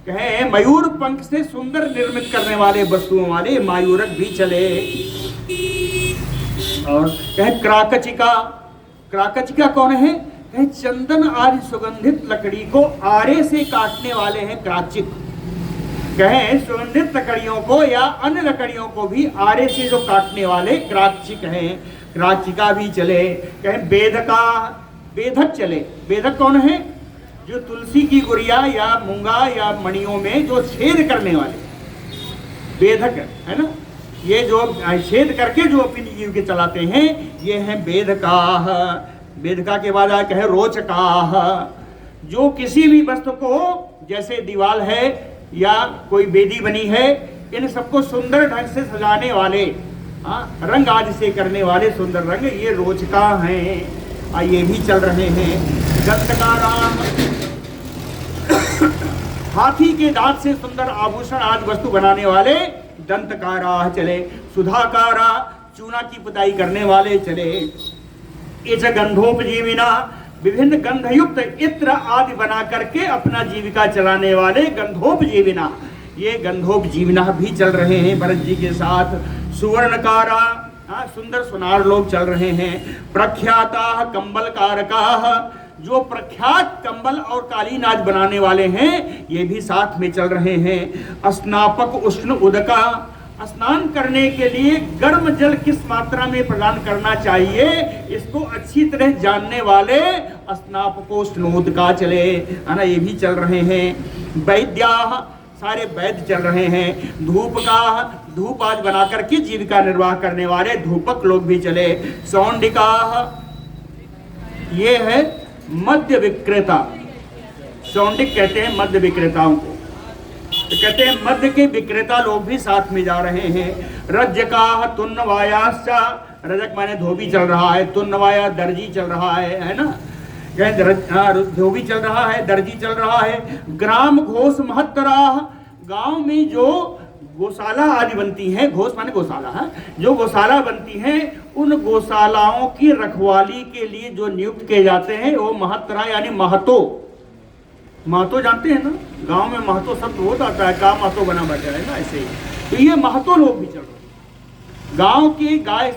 कहे मयूर पंख से सुंदर निर्मित करने वाले वस्तुओं वाले मायूरक भी चले। और कहे क्राकचिका, क्राकचिका कौन है, कहे चंदन आदि सुगंधित लकड़ी को आरे से काटने वाले हैं क्राचिक। कहे सुगंधित लकड़ियों को या अन्य लकड़ियों को भी आरे से जो काटने वाले क्राचिक हैं, क्राचिका भी चले। कहे वेधका, वेधक चले। वेधक कौन है, जो तुलसी की गुड़िया या मूंगा या मणियों में जो छेद करने वाले वेधक है ना, ये जो छेद करके जो अपनी जीविका चलाते हैं ये हैं वेधकाः। वेधका के बाद आया कहे रोचकाः, जो किसी भी वस्तु को जैसे दीवार है या कोई वेदी बनी है, इन सबको सुंदर ढंग से सजाने वाले, रंग आदि से करने वाले सुंदर रंग, ये रोचका हैं। ये भी चल रहे हैं। दंतकाराः, हाथी के दांत से सुंदर आभूषण आदि वस्तु बनाने वाले दंतकाराः चले। सुधाकारा, चूना की पुताई करने वाले चले। इस गंधोपजीविना, विभिन्न गंधयुक्त इत्र आदि बना करके अपना जीविका चलाने वाले गंधोपजीविना, ये गंधोपजीविना भी चल रहे हैं भरत जी के साथ। सुवर्णकारा, सुंदर सुनार लोग चल रहे हैं। प्रख्याता कंबल कारका, जो प्रख्यात कंबल और कालीन आज बनाने वाले हैं ये भी साथ में चल रहे हैं। स्नापक उष्ण उदका, स्नान करने के लिए गर्म जल किस मात्रा में प्रदान करना चाहिए इसको अच्छी तरह जानने वाले स्नापकोष्णोदका चले, है ना, ये भी चल रहे हैं। वैद्या, सारे वैद्य चल रहे हैं। धूप का, धूप आज बना करके जीविका निर्वाह करने वाले धूपक लोग भी चले। सौंडिका, ये है मद्य विक्रेता, सौंडिक कहते हैं मद्य विक्रेताओं को, तो कहते हैं मध्य के विक्रेता लोग भी साथ में जा रहे हैं। रज्जका तुन्नवायाश्चा, रजक माने धोबी चल रहा है, तुन्नवाया दर्जी चल रहा है ना, धोबी चल रहा है, दर्जी चल रहा है। ग्राम घोष महत्तरा, गांव में जो गौशाला आदि बनती है, घोष माने गौशाला है, जो गौशाला बनती है उन गौशालाओं की रखवाली के लिए जो नियुक्त किए जाते हैं वो महत्तरा यानी महतो, महतो जानते हैं ना, गांव में महतो शब्द हो जाता है, का महतो बना बैठा है ना, ऐसे ही। तो ये महतो लोग भी चल रहे हैं, गांव की गाय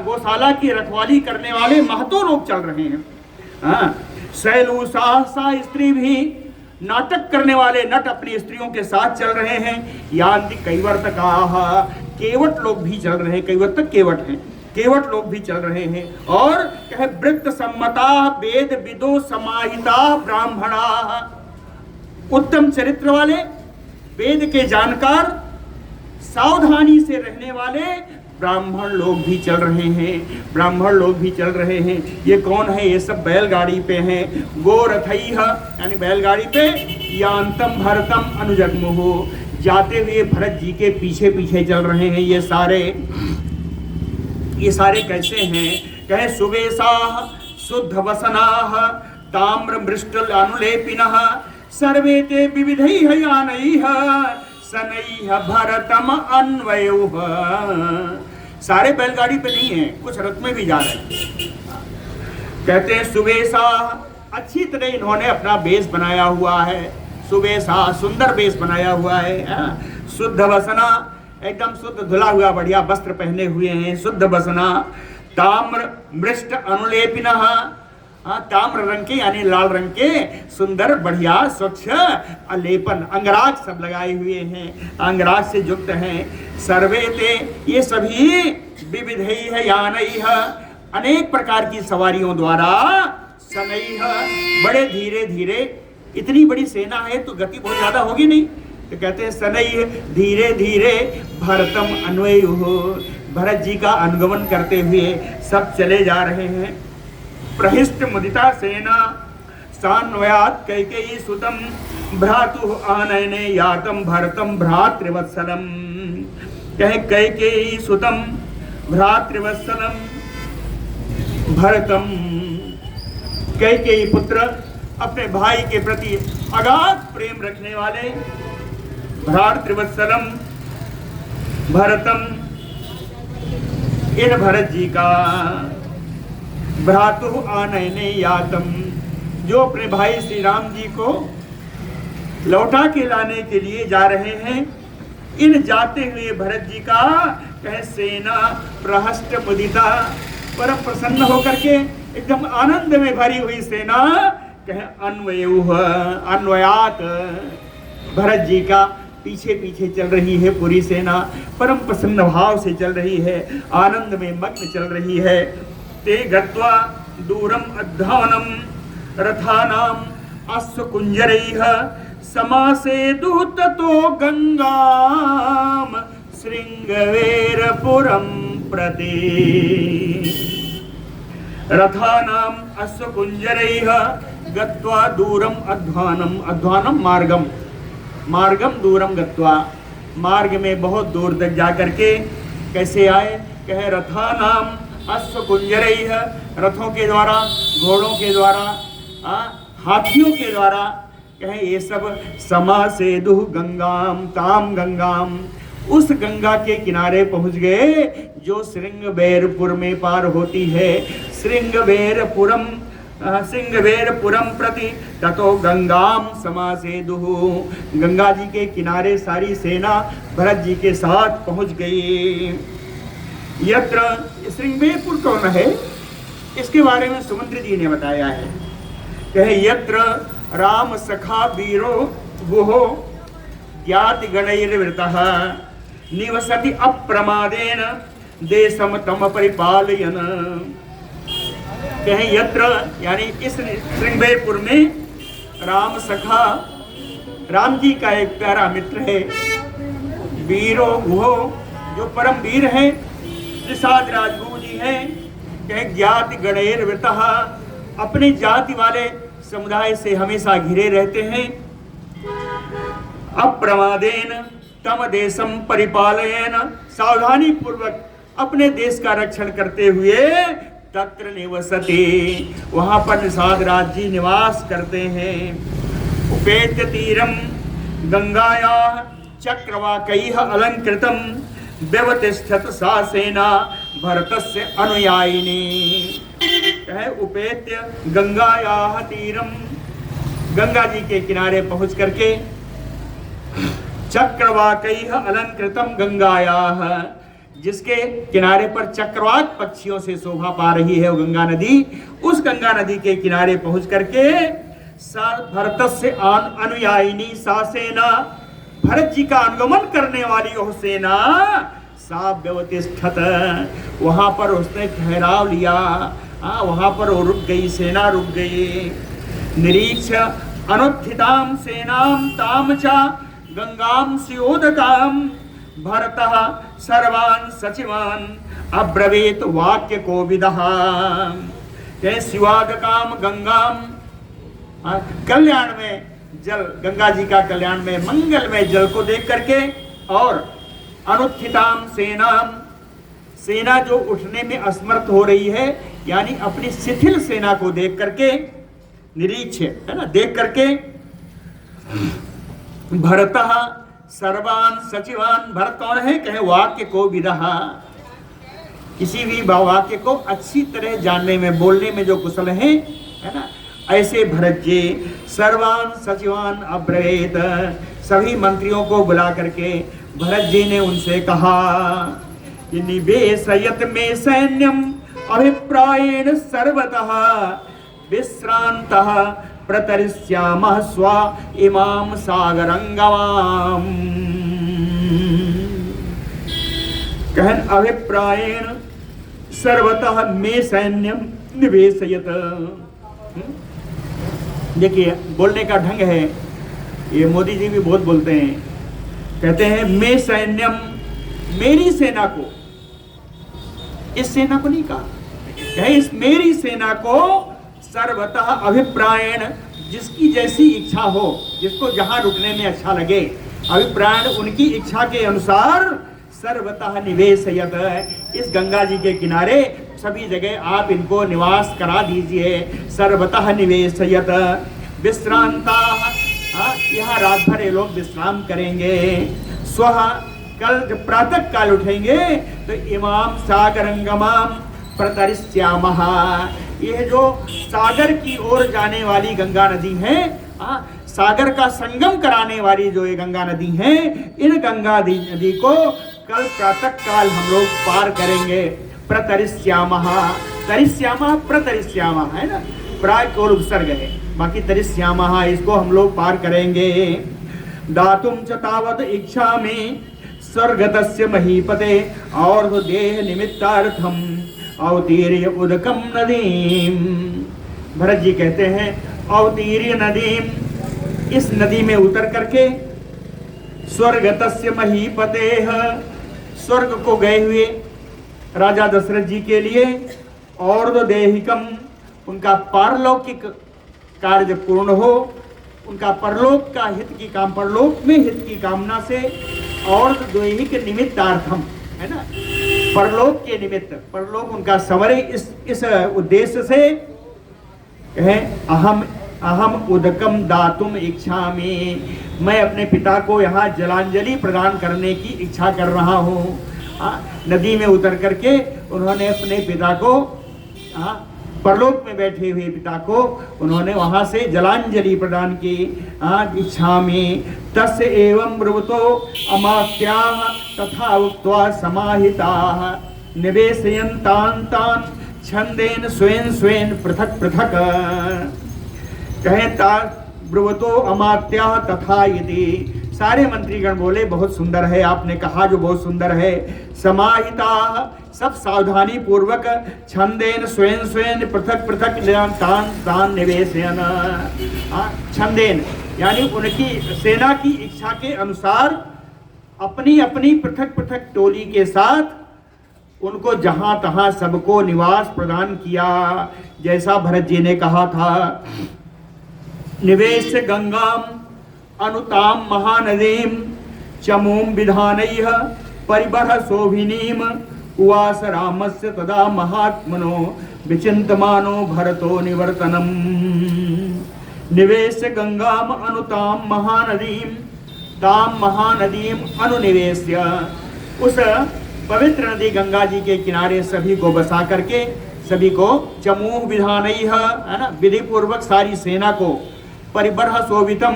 गौशाला की रखवाली करने वाले महतो लोग चल रहे हैं। शैलू सहसा स्त्री भी, नाटक करने वाले नट अपनी स्त्रियों के साथ चल रहे हैं। यान्ति कैवर्तका, केवट लोग भी चल रहे हैं, कैवर्तक केवट हैं, केवट लोग भी चल रहे हैं। और कहे वृत्त सम्मता वेद विदो समाहिता ब्राह्मणा, उत्तम चरित्र वाले, वेद के जानकार, सावधानी से रहने वाले ब्राह्मण लोग भी चल रहे हैं, ब्राह्मण लोग भी चल रहे हैं। ये कौन है? ये सब बैलगाड़ी पे हैं। गोरथैः यानी बैलगाड़ी पे, यान्तम भरतम अनुजग्मुहु, जाते हुए भरत जी के पीछे पीछे चल रहे हैं ये सारे कैसे हैं? कहे सुवेशाः शुद्ध वसनाः ताम्र मृष्ट अनुलेपिनः सर्वे ते विविधैः यानैः सनैः भरतम अन्वयोः। सारे बैलगाड़ी पे नहीं है, कुछ रथ में भी जा रहे हैं। कहते हैं सुवेशा, अच्छी तरह इन्होंने अपना बेस बनाया हुआ है, सुवेशा सुंदर बेस बनाया हुआ है। शुद्ध वसना, एकदम शुद्ध धुला हुआ बढ़िया वस्त्र पहने हुए हैं, शुद्ध वसना। ताम्र मृष्ट अनुलेपिनः, ताम्र रंग के यानी लाल रंग के सुंदर बढ़िया स्वच्छ अलेपन, अंगराज सब लगाए हुए हैं, अंगराज से युक्त हैं। सर्वे ते, ये सभी विविधैः यानैः, अनेक प्रकार की सवारियों द्वारा, सनैः बड़े धीरे धीरे, इतनी बड़ी सेना है तो गति बहुत ज्यादा होगी नहीं, तो कहते हैं सनैः धीरे धीरे भरतम अन्वयुः, भरत जी का अनुगमन करते हुए सब चले जा रहे हैं। प्रहिष्ट मुदिता सेना सान्वयात् कैकेयी सुतम भ्रातुः आनयने यातम भरतम भ्रातृवत्सलम। कहे कैकेयी सुतम भ्रातृवत्सलम भरतम, कैकेयी पुत्र अपने भाई के प्रति अगाध प्रेम रखने वाले, भ्रातृवत्सलम भरतम, इन भरत जी का, भ्रातुः आनयने यातम, जो अपने भाई श्री राम जी को लौटा के लाने के लिए जा रहे हैं। इन जाते हुए भरत जी का कहे सेना प्रहष्ट मुदिता, परम प्रसन्न होकर के एकदम आनंद में भरी हुई सेना, कहे अन्वयुः अन्वयात, भरत जी का पीछे पीछे चल रही है पूरी सेना, परम प्रसन्न भाव से चल रही है, आनंद में मग्न चल रही है। ते गत्वा दूरम अध्वानम रथानाम अश्व कुंजरैः समासेतु ततो गंगाम श्रृंगवेरपुरम प्रति। रथानाम अश्व कुंजरैः गत्वा दूरम अध्वानम, अध्वानम मार्गम, मार्गम दूरम गत्वा, मार्ग में बहुत दूर तक जाकर के कैसे आए? कहे रथानाम अश्व कुंजरैः, रथों के द्वारा, घोड़ों के द्वारा, हाथियों के द्वारा, कहे ये सब समासेदुः गंगाम ताम गंगाम, उस गंगा के किनारे पहुंच गए जो श्रृंगबेरपुर में पार होती है। श्रृंगबेरपुरम प्रति ततो गंगाम समासेदुः। गंगा जी के किनारे सारी सेना भरत जी के साथ पहुंच गई। यत्र श्रृंगबेरपुर कौन है, इसके बारे में सुमंत्र जी ने बताया है। कहे यत्र राम सखा वीरो गुहो ज्ञाति गणैर्वृतः निवसति अप्रमादेन देशम तम परिपालयन। कहें यत्र यानी इस श्रृंगबेरपुर में राम सखा, राम जी का एक प्यारा मित्र है, वीरो गुहो जो परम वीर है, निषाद राजगुरु जी हैं। कहें ज्ञाति गणैर्वृतः अपने जाति वाले समुदाय से हमेशा घिरे रहते हैं। अप्रमादेन तम देशम परिपालयन सावधानी पूर्वक अपने देश का रक्षण करते हुए तत्र निवसति वहां पर निषाद राज जी निवास करते हैं। उपेत्य तीरम गंगाया चक्रवाकैः अलंकृतम व्यवतिष्ठत सा सेना भरतस्य अनुयायिनी। कहे उपेत्य गंगाया तीरम, गंगा जी के किनारे पहुंच करके चक्रवाकैः अलंकृतम गंगायाः, जिसके किनारे पर चक्रवाक पक्षियों से शोभा पा रही है वो गंगा नदी, उस गंगा नदी के किनारे पहुंच करके भरतस्य अनुयायिनी सा सेना, भरत जी का अनुगमन करने वाली वह सेना सा व्यवतिष्ठत वहां पर उसने ठहराव लिया। वहां पर वो रुक गई, सेना रुक गई। निरीक्ष अनुत्थिताम सेनाम ताम च गंगाम स्योदकाम भरतः सर्वान् सचिवान् अब्रवीत वाक्य कोविदः। स्योदकाम गंगाम, कल्याण में जल, गंगा जी का कल्याण में मंगल में जल को देख करके, और अनुत्थिताम सेनाम, सेना जो उठने में असमर्थ हो रही है, यानी अपनी शिथिल सेना को देख करके, निरीक्ष है ना, देख करके भरतः सर्वान सचिवान, भरत कौन है, कहे वाक्य को विदहा, किसी भी वाक्य को अच्छी तरह जानने में, बोलने में जो कुशल है ना, ऐसे भरत जी सर्वान सचिवान अब्रवीत, सभी मंत्रियों को बुला करके भरत जी ने उनसे कहा कि निवेशयत में सैन्यम अभिप्रायेण सर्वतः विश्रांतः प्रतरिष्यामः स्वा इमाम सागरंगवाम। कहन अभिप्रायेण सर्वतः में सैन्यम निवेशयत। देखिए बोलने का ढंग है, ये मोदी जी भी बहुत बोलते हैं, कहते हैं मैं सैन्यम, मेरी सेना को, इस सेना को नहीं कहा, इस मेरी सेना को सर्वतः अभिप्रायण, जिसकी जैसी इच्छा हो, जिसको जहां रुकने में अच्छा लगे, अभिप्रायण उनकी इच्छा के अनुसार सर्वतः निवेशयत, इस गंगा जी के किनारे सभी जगह आप इनको निवास करा दीजिए। सर्वतः निवेशयत विश्रांता, यहाँ रात भर ये लोग विश्राम करेंगे। स्वः, कल जब प्रातः काल उठेंगे तो इमाम सागरंगमाम प्रतरिष्यामः, यह जो सागर की ओर जाने वाली गंगा नदी है, सागर का संगम कराने वाली जो ये गंगा नदी है, इन गंगा नदी को कल प्रातः काल हम लोग पार करेंगे। प्रतरिष्यामः, तरिष्यामः प्रतरिष्यामः है ना, प्राय कोल उपसर्ग है, बाकी तरिष्यामः इसको हम लोग पार करेंगे। दातुम च तावत इच्छा में स्वर्गतस्य महीपते और देह निमित्तार्थम अवतीर्य उदकम नदीम। भरत जी कहते हैं अवतीर्य नदीम, इस नदी में उतर करके स्वर्गतस्य महीपते, स्वर्ग को गए हुए राजा दशरथ जी के लिए, और देहिकम, उनका पारलौकिक कार्य पूर्ण हो, उनका परलोक का हित की काम, परलोक में हित की कामना से, और दैहिक निमित्तार्थम है ना, परलोक के निमित्त, परलोक उनका संवरे, इस उद्देश्य से कहें अहम अहम उदकम दातुम इच्छामि, मैं अपने पिता को यहाँ जलांजलि प्रदान करने की इच्छा कर रहा हूँ। नदी में उतर करके उन्होंने अपने पिता को, परलोक में बैठे हुए पिता को उन्होंने वहाँ से जलांजलि प्रदान की। इच्छामि तस्य एवं ब्रुवतो अमात्याः तथा उक्त्वा समाहिताः निवेशयन्तान् तान् छंदेन स्वेन स्वेन पृथक पृथक। कहें ता ब्रुवतो अमात्याः तथा यदि, सारे मंत्रीगण बोले बहुत सुंदर है, आपने कहा जो बहुत सुंदर है। समाहिता, सब सावधानी पूर्वक, छंदेन स्वयं स्वयं पृथक पृथक तान तान निवेशयन। छंदेन यानी उनकी सेना की इच्छा के अनुसार अपनी अपनी पृथक पृथक टोली के साथ उनको जहां तहां सबको निवास प्रदान किया, जैसा भरत जी ने कहा था। निवेश गंगाम अनुताम महानदीम चमूम विधानैः परिबर्ह शोभिनीम उवास रामस्य तदा महात्मनो विचिन्तमानो भरतो निवर्तनम। निवेश गंगाम अनुताम महानदीम ताम महानदीम अनुनिवेश्य, उस पवित्र नदी गंगा जी के किनारे सभी को बसा करके, सभी को चमूह विधानैः, है ना, विधि पूर्वक सारी सेना को, परिबर्ह शोभितम,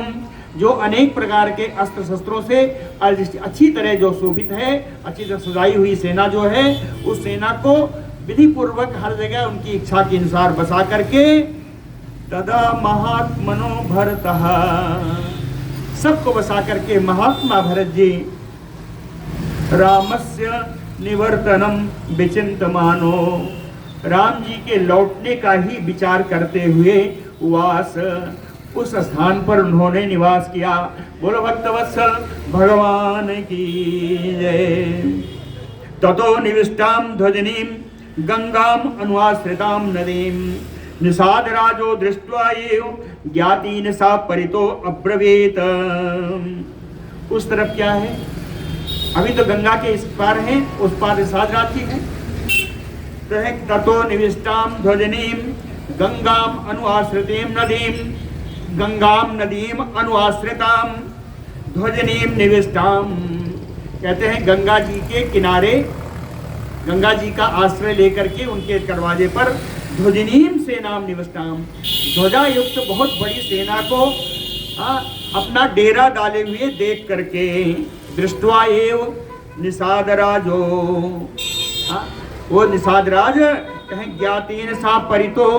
जो अनेक प्रकार के अस्त्र शस्त्रों से अच्छी तरह जो शोभित है, अच्छी तरह सजाई हुई सेना जो है, उस सेना को विधि पूर्वक हर जगह उनकी इच्छा के अनुसार बसा करके तदा महात्मनो भरतः, सबको बसा करके महात्मा भरत जी रामस्य निवर्तनम विचिन्तमानो, राम जी के लौटने का ही विचार करते हुए उवास, उस स्थान पर उन्होंने निवास किया। बोलो भक्तवत्सल भगवान की जय। ततो निविष्टाम ध्वजनीम गंगाम अनुआश्रिताम नदीम निषाद राजो दृष्ट्वा एव ज्ञातीन सा परितो अब्रवीत। उस तरफ क्या है, अभी तो गंगा के इस पार है, उस पार निषाद राज जी है। तो है ततो निविष्टाम ध्वजनीम गंगाम अनुआश्रितीम नदीम, गंगाम नदीम अनुआश्रिताम ध्वजनीम निविष्टाम, कहते हैं गंगा जी के किनारे, गंगा जी का आश्रय लेकर के उनके दरवाजे पर ध्वजनीम सेनाम निविष्टाम, ध्वजा युक्त बहुत बड़ी सेना को अपना डेरा डाले हुए देख करके, दृष्टवा एव निषादराजो, वो निषादराज कहें ज्ञातीन सा परितो,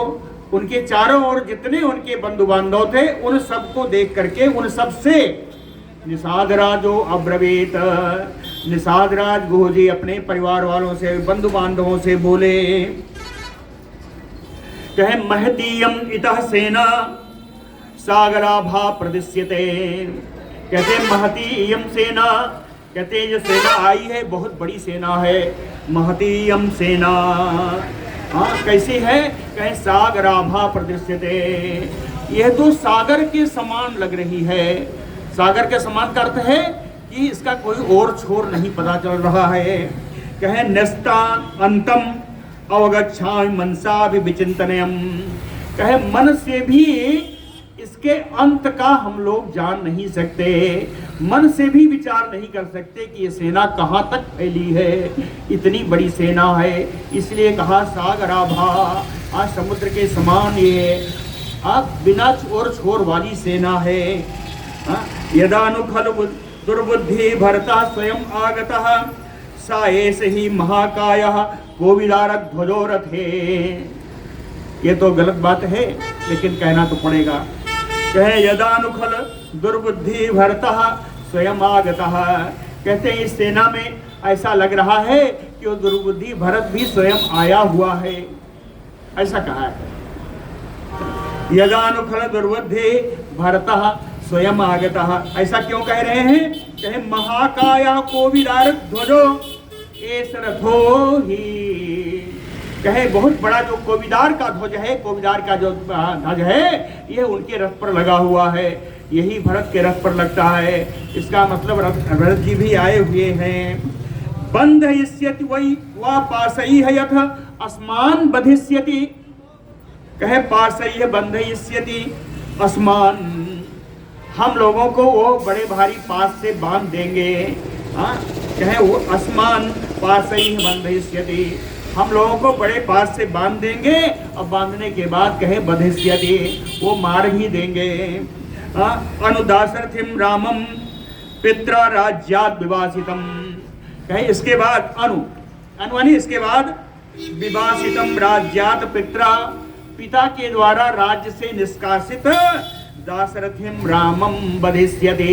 उनके चारों ओर जितने उनके बंधु बांधव थे उन सबको देख करके उन सबसे निषादराजो अब्रवीत, निषादराज गोजी अपने परिवार वालों से, बंधु बांधवों से बोले, कहे महतीयम इतः सेना सागराभा प्रदिश्यते, कहते महतीयम सेना, कहते जो सेना आई है बहुत बड़ी सेना है, महतीयम सेना, कैसी है, कहे सागराभा प्रदृश्यते, यह तो सागर के समान लग रही है। सागर के समान का अर्थ है कि इसका कोई और छोर नहीं पता चल रहा है। कहे नस्ता अंतम अवगच्छामि मनसा भी विचिंतनयम, कहे मन से भी इसके अंत का हम लोग जान नहीं सकते, मन से भी विचार नहीं कर सकते कि ये सेना कहाँ तक फैली है, इतनी बड़ी सेना है। इसलिए कहा सागराभा, आज समुद्र के समान ये बिना और छोर वाली सेना है। यदानुखल दुर्बुद्धि भरता स्वयं आगतः सा एष ही महाकायः कोविदारक ध्वजो रथे। ये तो गलत बात है लेकिन कहना तो पड़ेगा। कहे यदानुखल दुर्बुद्धि भरतः स्वयं आगतः, कहते हैं इस सेना में ऐसा लग रहा है कि वो दुर्बुद्धि भरत भी स्वयं आया हुआ है, ऐसा कहा है। यदानुखल दुर्बुद्धि भरतः स्वयं आगतः, ऐसा क्यों कह रहे हैं, कहे महाकाया कोविदारक ध्वजो एष रथो ही, कहे बहुत बड़ा जो कोविदार का ध्वज है, कोविदार का जो ध्वज है ये उनके रथ पर लगा हुआ है, यही भरत के रथ पर लगता है। इसका मतलब भरत जी भी आए हुए हैं। बंधयिष्यति वै वा पाशैः यथ अस्मान् बधिष्यति, कहे पाशैः बंधयिष्यति, अस्मान, हम लोगों को वो बड़े भारी पास से बांध देंगे। हाँ, कहे वो अस्मान पास ही बंधयिष्यति, हम लोगों को बड़े पास से बांध देंगे और बांधने के बाद कहे बधिष्यति, वो मार भी देंगे। अनुदासरथिम रामम पित्रा राज्याद विवासितम, कहे इसके बाद अनुमानी इसके बाद विवासितम राज्यात पित्रा, पिता के द्वारा राज्य से निष्कासित दाशरथिम रामम बधिष्यते,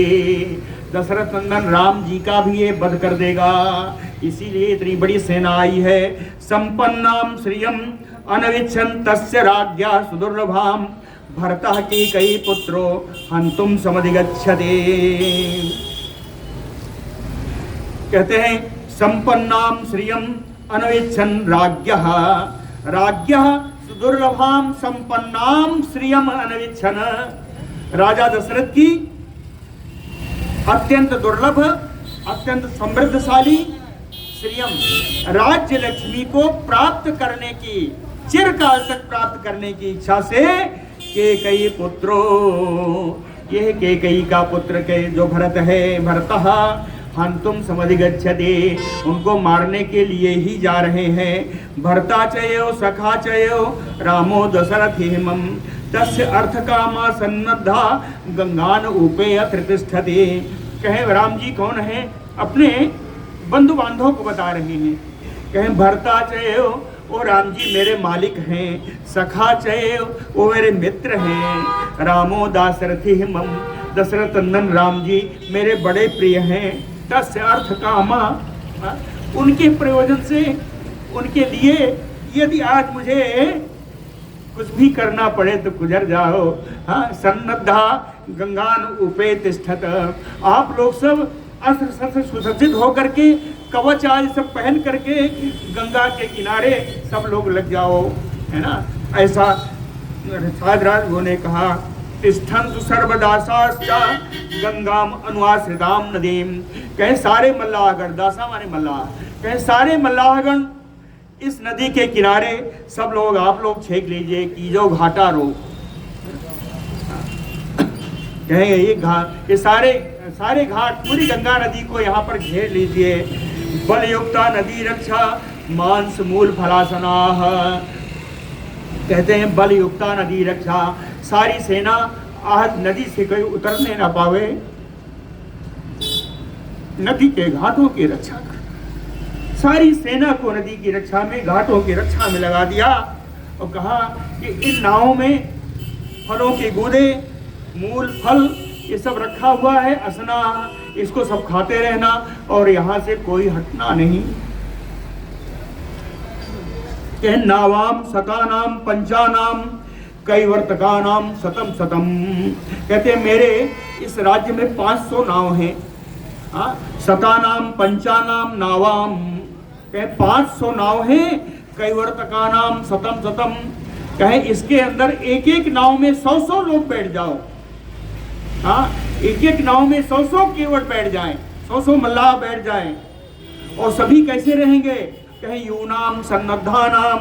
दशरथ नंदन राम जी का भी ये वध कर देगा। इसीलिए इतनी बड़ी सेना आई है। संपन्नाम श्रियम अनविच्छन तस्य राज्ञा सुदुर्लभाम भरतः की कई पुत्रो हंतुम समधिगच्छते। कहते हैं संपन्नाम श्रियम अनविच्छन राज्ञः, राज्ञः सुदुर्लभाम संपन्नाम श्रियम अनविच्छन, राजा दशरथ की अत्यंत दुर्लभ अत्यंत समृद्धशाली श्रियम राज्य लक्ष्मी को प्राप्त करने की, चिरकाल तक प्राप्त करने की इच्छा से केकई पुत्रो, यह केकई का पुत्र के जो भरत है, भरतः हंतुम समधिगच्छते, उनको मारने के लिए ही जा रहे हैं। भरता चयो सखा चयो रामो दशरथ हेमम तस्य अर्थ कामा सन्नद्धा गंगान उपेय त्रितिष्ठते। कहे राम जी कौन है, अपने बंधु बांधवों को बता रहे हैं। कहे भरता चयो वो राम जी मेरे मालिक हैं, सखा चयो वो मेरे मित्र हैं, रामो दाशरथी हिमम दशरथ नंदन राम जी मेरे बड़े प्रिय हैं। तस्य अर्थ कामा, उनके प्रयोजन से, उनके लिए यदि आज मुझे कुछ भी करना पड़े तो गुजर जाओ। हाँ, सन्नद्धा गंगान उपे तिष्ठत, आप लोग सब अस्त्र शस्त्र सुसज्जित होकर के कवच आदि सब पहन करके गंगा के किनारे सब लोग लग जाओ, है ना। ऐसा साधराज ने कहा तिष्ठन्तु सर्वदासाश्चा गंगाम अनुआश्रिताम नदीम, कहे सारे मल्लाहगण, दासा माने मल्लाह, कहे सारे मल्लाहगण इस नदी के किनारे सब लोग आप लोग छेक लीजिए कि जो घाटा रो, कहेंगे ये घाट, ये सारे घाट पूरी गंगा नदी को यहाँ पर घेर लीजिए। बलयुक्ता नदी रक्षा मांस मूल फलासनाह, कहते हैं बलयुक्ता नदी रक्षा, सारी सेना आज नदी से कोई उतरने ना पावे, नदी के घाटों की रक्षा कर, सारी सेना को नदी की रक्षा में, घाटों की रक्षा में लगा दिया और कहा कि इन नावों में फलों के गूदे, मूल फल ये सब रखा हुआ है, असना, इसको सब खाते रहना और यहाँ से कोई हटना नहीं। नावाम सतानाम पंचानाम कैवर्तकानाम शतम शतम, कहते हैं मेरे इस राज्य में 500 नाव हैं। शतानाम पंचानाम नावाम, कहे 500 नाव हैं, कैवर्तकानाम शतम शतम, कहे इसके अंदर एक एक नाव में 100-100 लोग बैठ जाओ। हाँ, एक एक नाव में 100-100 केवट बैठ जाएं, 100-100 मल्लाह बैठ जाएं। और सभी कैसे रहेंगे, कहे यूनाम सन्नद्धानाम,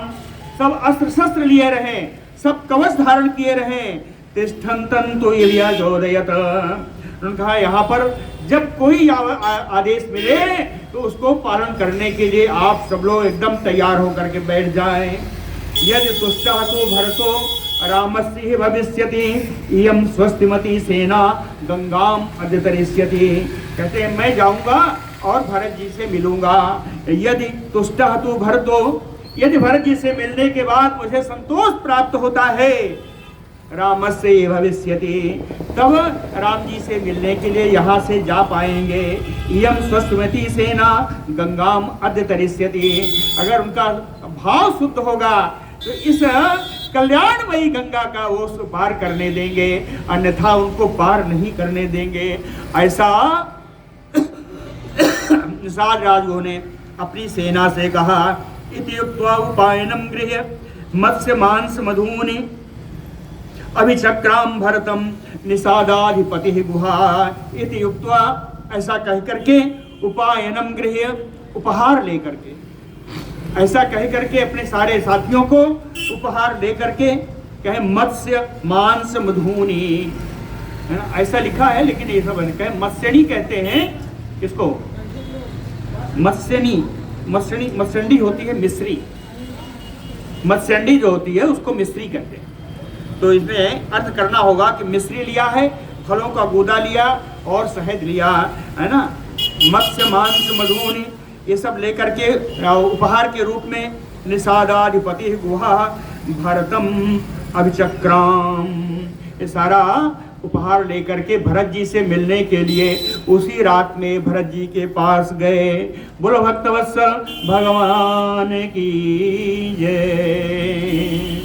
सब अस्त्र शस्त्र लिए रहें, सब कवच धारण किए रहें। तिष्ठन्तन तो इलिया जोदयत, उन्होंने कहा यहाँ पर जब कोई आदेश मिले तो उसको पालन करने के लिए आप सब लोग एकदम तैयार होकर के बैठ जाएं। यदि तुष्टः तो भरतो रामस्य भविष्यति इयं स्वस्तिमती सेना गंगाम अद्यतरिष्यति, कहते हैं मैं जाऊंगा और भरत जी से मिलूंगा। यदि तुष्टः तो भरतो, यदि भरत जी से मिलने के बाद मुझे संतोष प्राप्त होता है, रामस्य भविष्यति, तब राम जी से मिलने के लिए यहाँ से जा पाएंगे। इयं स्वस्तिमती सेना गंगाम अद्यतरिष्यति, अगर उनका भाव शुद्ध होगा तो इस कल्याणमयी गंगा का वो पार करने देंगे, अन्यथा उनको पार नहीं करने देंगे। ऐसा निषाद राजू ने अपनी सेना से कहा। इति युक्त्वा उपायनम गृह्य मत्स्य मांस मधूनि अभिचक्राम भरतम निषादाधिपति गुहा। इति युक्त्वा, ऐसा कह करके, उपायनम गृह्य, उपहार लेकर के, ऐसा कह करके अपने सारे साथियों को उपहार दे करके, कहे मत्स्य मांस मधुनी, है ना, ऐसा लिखा है, लेकिन ये सब कहे मत्स्यणी कहते हैं इसको, मत्स्यनी, मत्स्यणी, मत्स्यंडी होती है मिस्री, मत्स्यंडी जो होती है उसको मिस्री कहते हैं। तो इसमें अर्थ करना होगा कि मिस्री लिया है, फलों का गूदा लिया और शहद लिया, है ना, मत्स्य मांस मधुनी, ये सब लेकर के उपहार के रूप में निषादाधिपति गुहा भरतम अभिचक्राम, ये सारा उपहार लेकर के भरत जी से मिलने के लिए उसी रात में भरत जी के पास गए। बोलो भक्तवत्सल भगवान की जय।